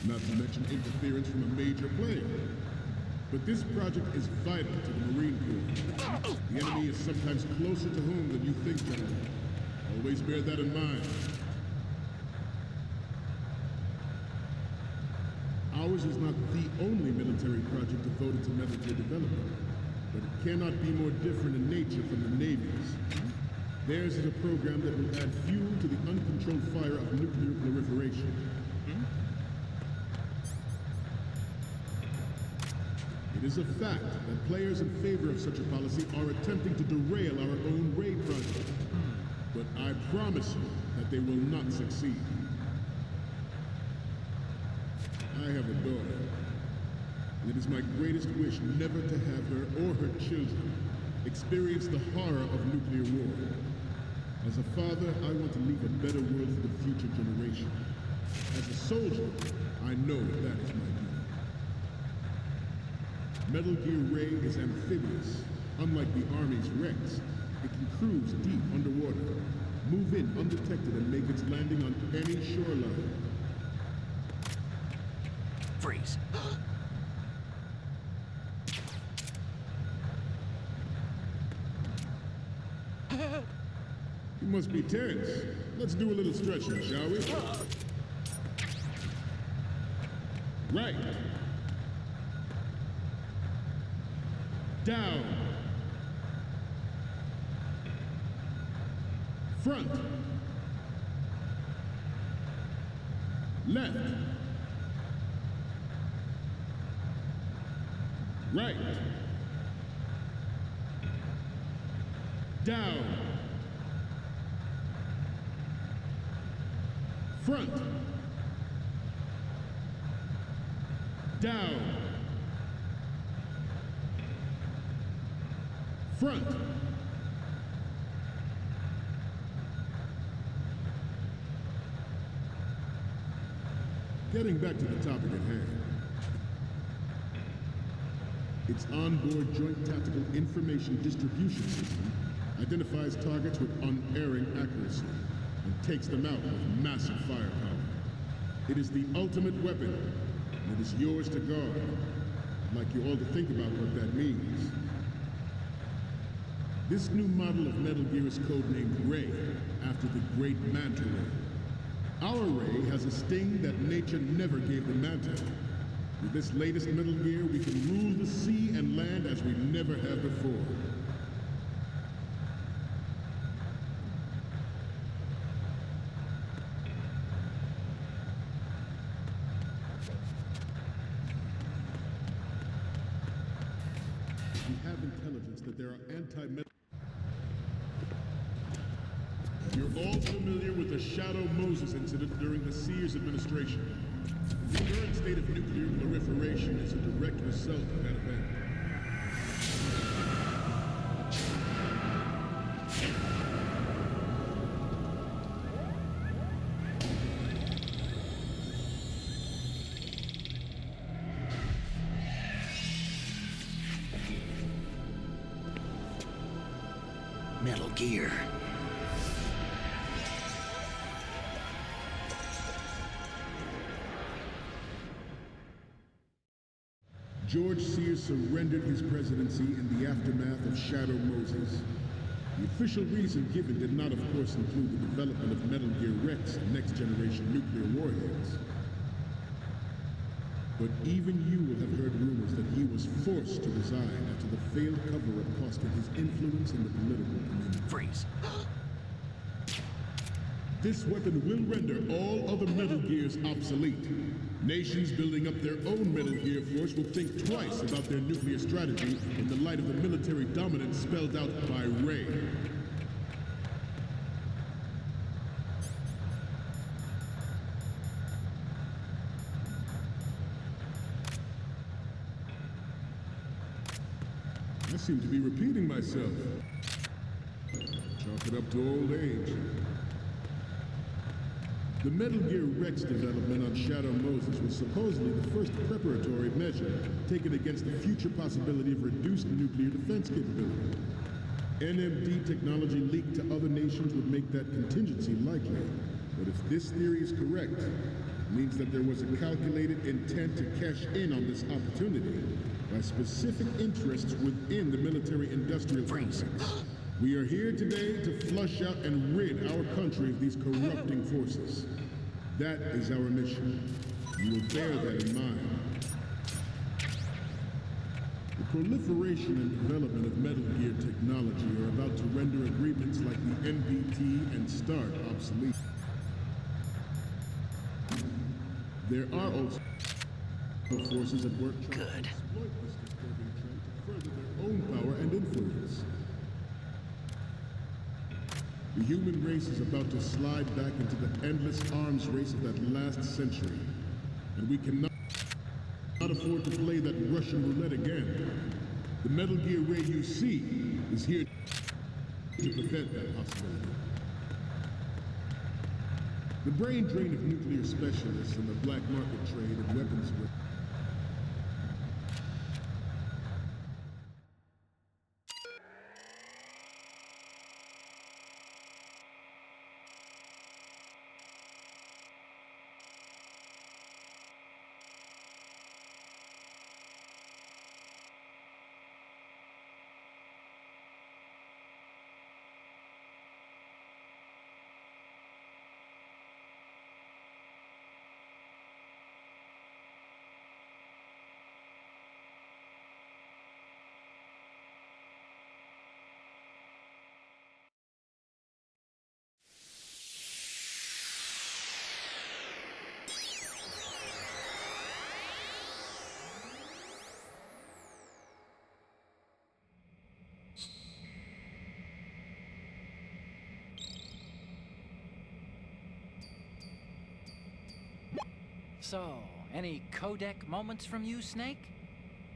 Not to mention interference from a major player. But this project is vital to the Marine Corps. The enemy is sometimes closer to home than you think, gentlemen. Always bear that in mind. Ours is not the only military project devoted to Metal Gear development, but it cannot be more different in nature from the Navy's. Theirs is a program that will add fuel to the uncontrolled fire of nuclear proliferation. It is a fact that players in favor of such a policy are attempting to derail our own raid project. But I promise you that they will not succeed. I have a daughter, and it is my greatest wish never to have her or her children experience the horror of nuclear war. As a father, I want to leave a better world for the future generation. As a soldier, I know that is my duty. Metal Gear Ray is amphibious. Unlike the Army's Rex, it can cruise deep underwater, move in undetected, and make its landing on any shoreline. Freeze. You must be tense. Let's do a little stretching, shall we? Right. Down. Front. Left. Right. Down. Front. Down. Front. Getting back to the topic at hand. Its onboard Joint Tactical Information Distribution System identifies targets with unerring accuracy and takes them out with massive firepower. It is the ultimate weapon, and it is yours to guard. I'd like you all to think about what that means. This new model of Metal Gear is codenamed Ray, after the great Manta Ray. Our Ray has a sting that nature never gave the Manta. With this latest Metal Gear, we can rule the sea and land as we never have before. We have intelligence that there are anti-metal... You're all familiar with the Shadow Moses incident during the Sears administration. The current state of nuclear proliferation is a direct result of that event. Metal Gear. George Sears surrendered his presidency in the aftermath of Shadow Moses. The official reason given did not, of course, include the development of Metal Gear Rex and next-generation nuclear warheads. But even you will have heard rumors that he was forced to resign after the failed cover-up cost him his influence in the political community. Freeze. This weapon will render all other Metal Gears obsolete. Nations building up their own Metal Gear force will think twice about their nuclear strategy in the light of the military dominance spelled out by Ray. I seem to be repeating myself. Chalk it up to old age. The Metal Gear Rex development on Shadow Moses was supposedly the first preparatory measure taken against the future possibility of reduced nuclear defense capability. NMD technology leaked to other nations would make that contingency likely. But if this theory is correct, it means that there was a calculated intent to cash in on this opportunity by specific interests within the military-industrial complex. We are here today to flush out and rid our country of these corrupting forces. That is our mission. You will bear that in mind. The proliferation and development of Metal Gear technology are about to render agreements like the NPT and START obsolete. There are also forces at work trying to exploit this disturbing trend to further their own power and influence. The human race is about to slide back into the endless arms race of that last century. And we cannot afford to play that Russian roulette again. The Metal Gear Ray you see is here to prevent that possibility. The brain drain of nuclear specialists and the black market trade in weapons. So, any codec moments from you, Snake?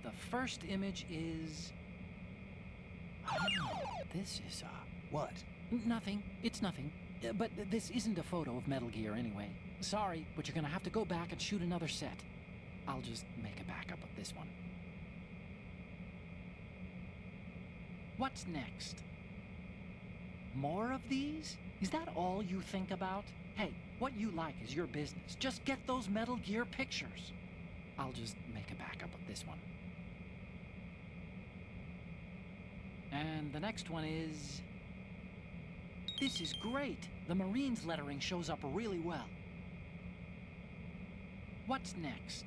The first image is... Oh, this is, What? Nothing. It's nothing. But this isn't a photo of Metal Gear anyway. Sorry, but you're gonna have to go back and shoot another set. I'll just make a backup of this one. What's next? More of these? Is that all you think about? Hey, what you like is your business. Just get those Metal Gear pictures. I'll just make a backup of this one. And the next one is... This is great. The Marines lettering shows up really well. What's next?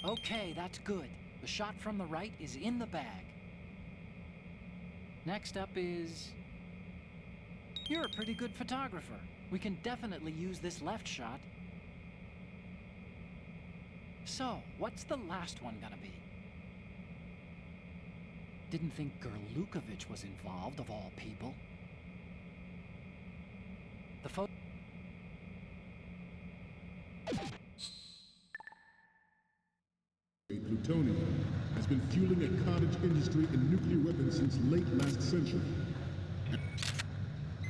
Okay, that's good. The shot from the right is in the bag. Next up is... You're a pretty good photographer. We can definitely use this left shot. So, what's the last one gonna be? Didn't think Gerlukovich was involved, of all people. The photo... Plutonium has been fueling a cottage industry in nuclear weapons since late last century.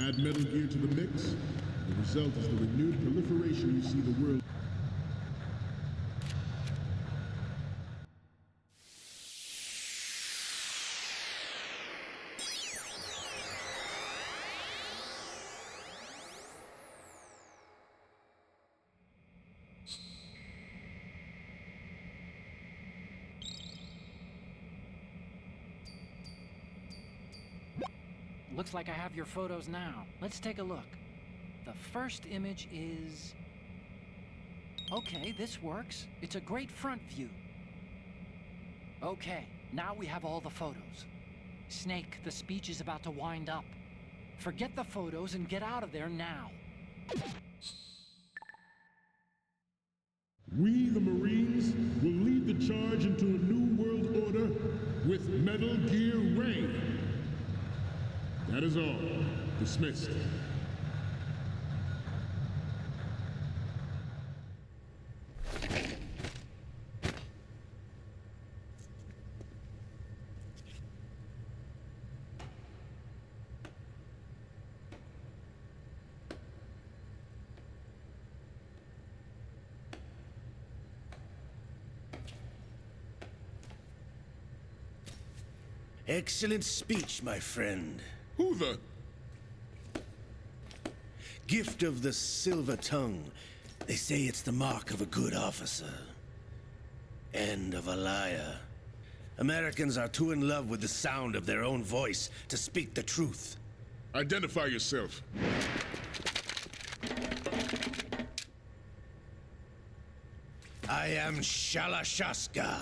Add Metal Gear to the mix, the result is the renewed proliferation you see the world. Looks like I have your photos now. Let's take a look. The first image is... Okay, this works. It's a great front view. Okay, now we have all the photos. Snake, the speech is about to wind up. Forget the photos and get out of there now. We, the Marines, will lead the charge into a new world order with Metal Gear Ray. That is all. Dismissed. Excellent speech, my friend. Who the? Gift of the silver tongue. They say it's the mark of a good officer. And of a liar. Americans are too in love with the sound of their own voice to speak the truth. Identify yourself. I am Shalashaska,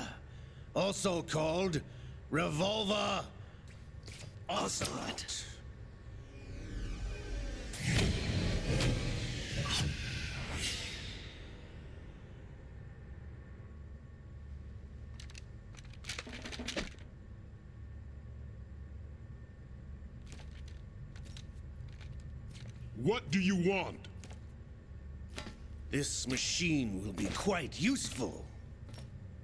also called Revolver Ocelot. What do you want? This machine will be quite useful.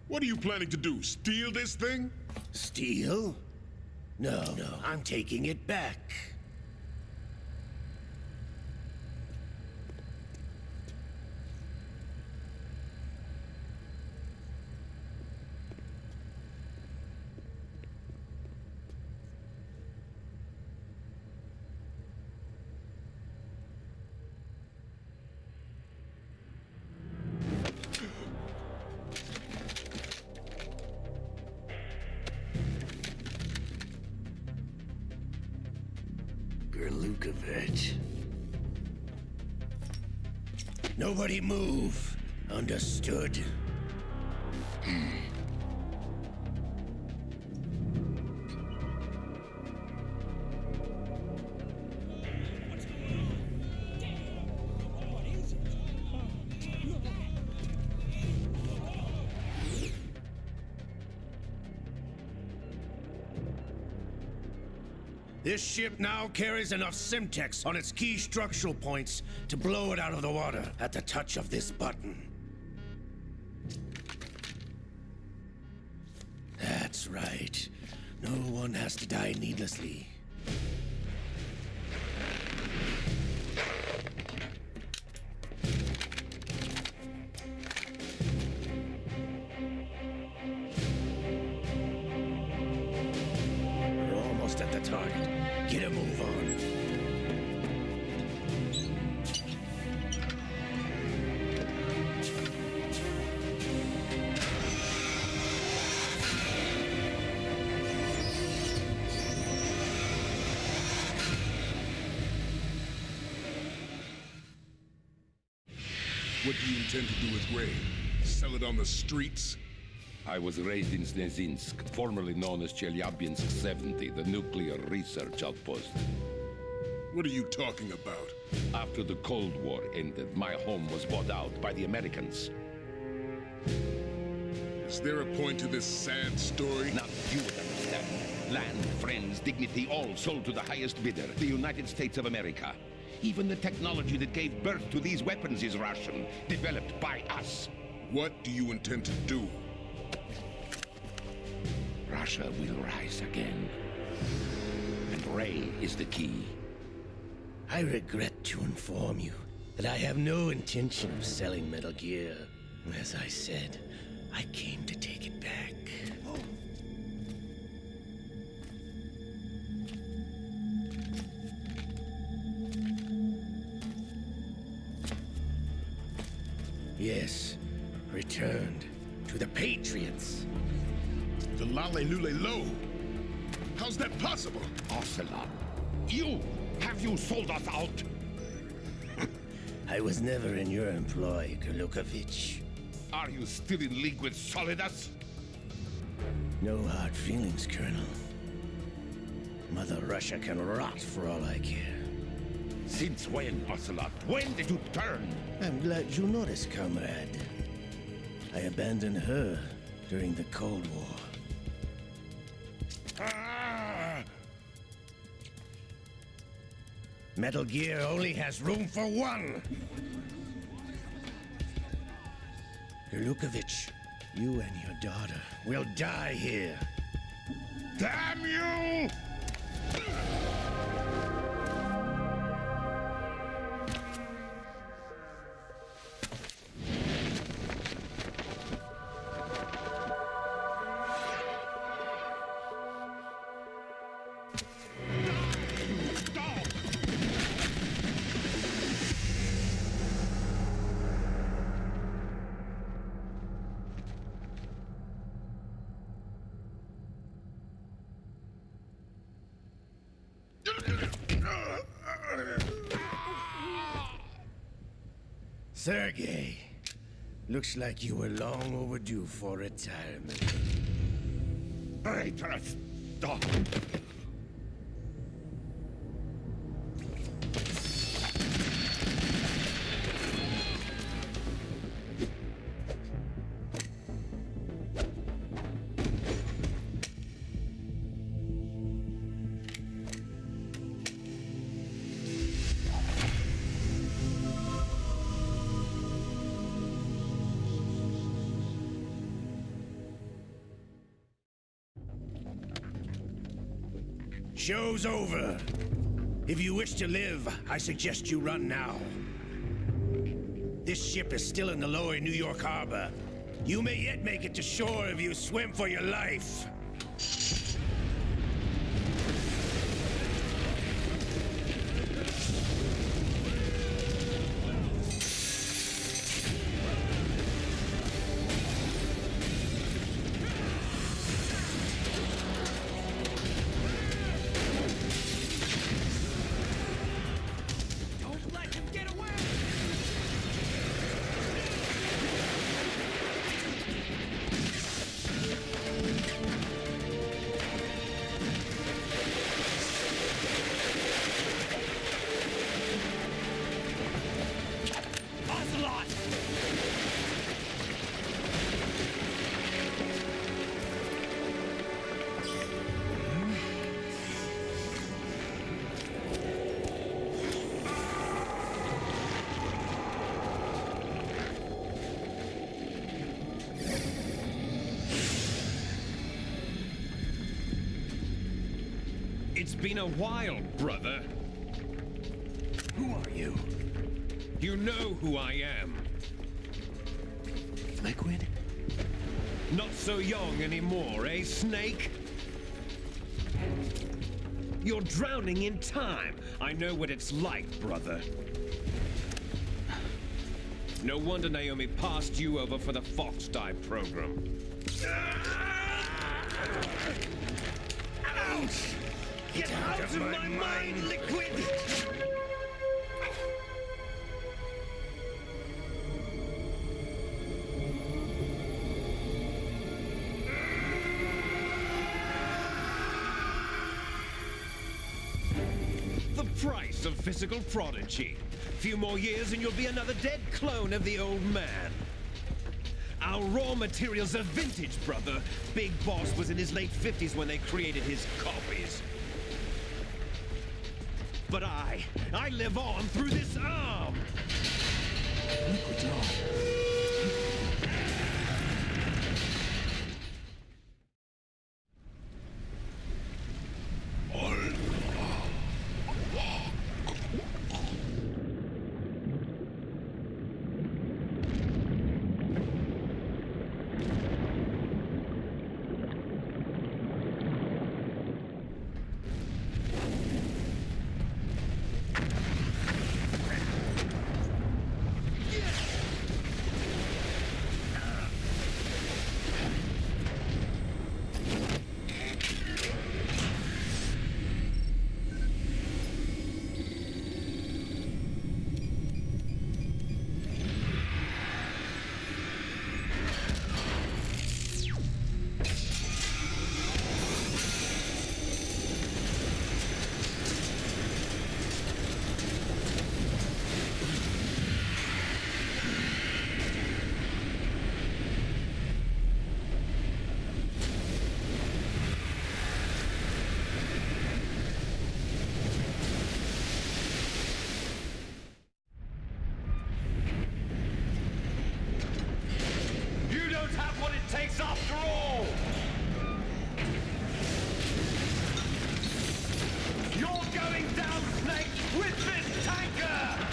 What are you planning to do? Steal this thing? Steal? No, I'm taking it back. Gerlukovich. Nobody move. Understood? This ship now carries enough Simtex on its key structural points to blow it out of the water at the touch of this button. That's right. No one has to die needlessly. We're almost at the target. Get a move on. What do you intend to do with Ray? Sell it on the streets? I was raised in Snezinsk, formerly known as Chelyabinsk 70, the nuclear research outpost. What are you talking about? After the Cold War ended, my home was bought out by the Americans. Is there a point to this sad story? Not you would understand. Land, friends, dignity, all sold to the highest bidder, the United States of America. Even the technology that gave birth to these weapons is Russian, developed by us. What do you intend to do? Russia will rise again. And Ray is the key. I regret to inform you that I have no intention of selling Metal Gear. As I said, I came to take it back. Yes, returned to the Patriots. The Lale Lule Lo? How's that possible? Ocelot, have you sold us out? I was never in your employ, Golukovich. Are you still in league with Solidus? No hard feelings, Colonel. Mother Russia can rot for all I care. Since when, Ocelot? When did you turn? I'm glad you noticed, comrade. I abandoned her during the Cold War. Metal Gear only has room for one! Golukovich, you and your daughter will die here. Damn you! Sergei, looks like you were long overdue for retirement. Traitorous dog! Show's over. If you wish to live, I suggest you run now. This ship is still in the lower New York harbor. You may yet make it to shore if you swim for your life. It's been a while, brother. Who are you? You know who I am. Liquid? Not so young anymore, eh, Snake? You're drowning in time. I know what it's like, brother. No wonder Naomi passed you over for the Fox Dive program. Ouch! Get out of my mind, Liquid! Some physical prodigy. Few more years and you'll be another dead clone of the old man. Our raw materials are vintage, brother. Big Boss was in his late 50s when they created his copies. But I live on through this arm! Liquid's on. Takes after all! You're going down, Snake, with this tanker!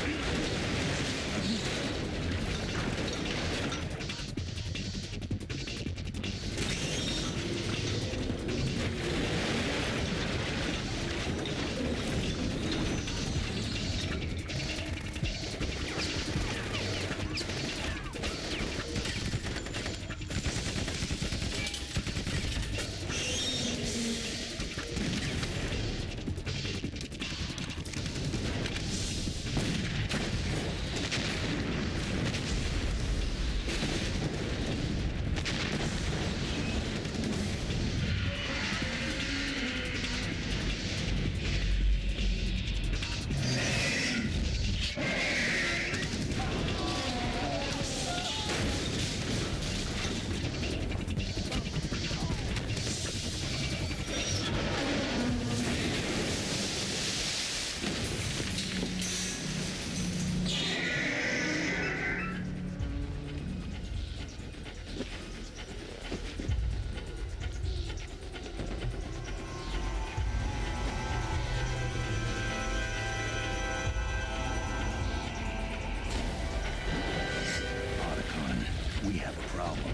We have a problem.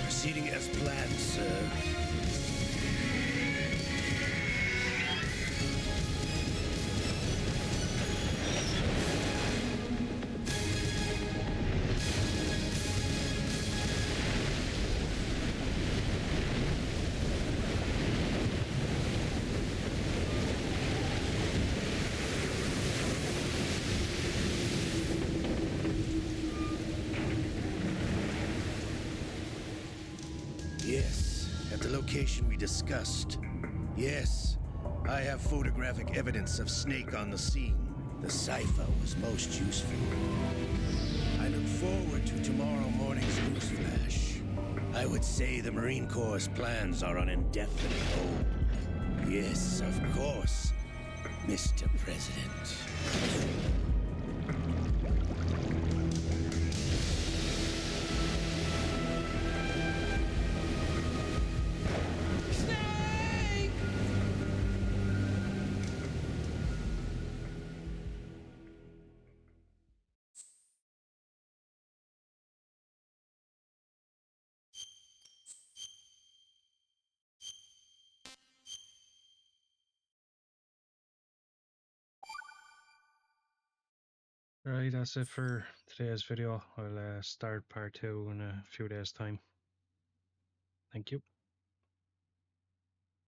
Proceeding as planned, sir. Yes, at the location we discussed. Yes, I have photographic evidence of Snake on the scene. The cipher was most useful. I look forward to tomorrow morning's news flash. I would say the Marine Corps' plans are on indefinite hold. Yes, of course, Mr. President. Right, that's it for today's video. I'll start part 2 in a few days' time. Thank you.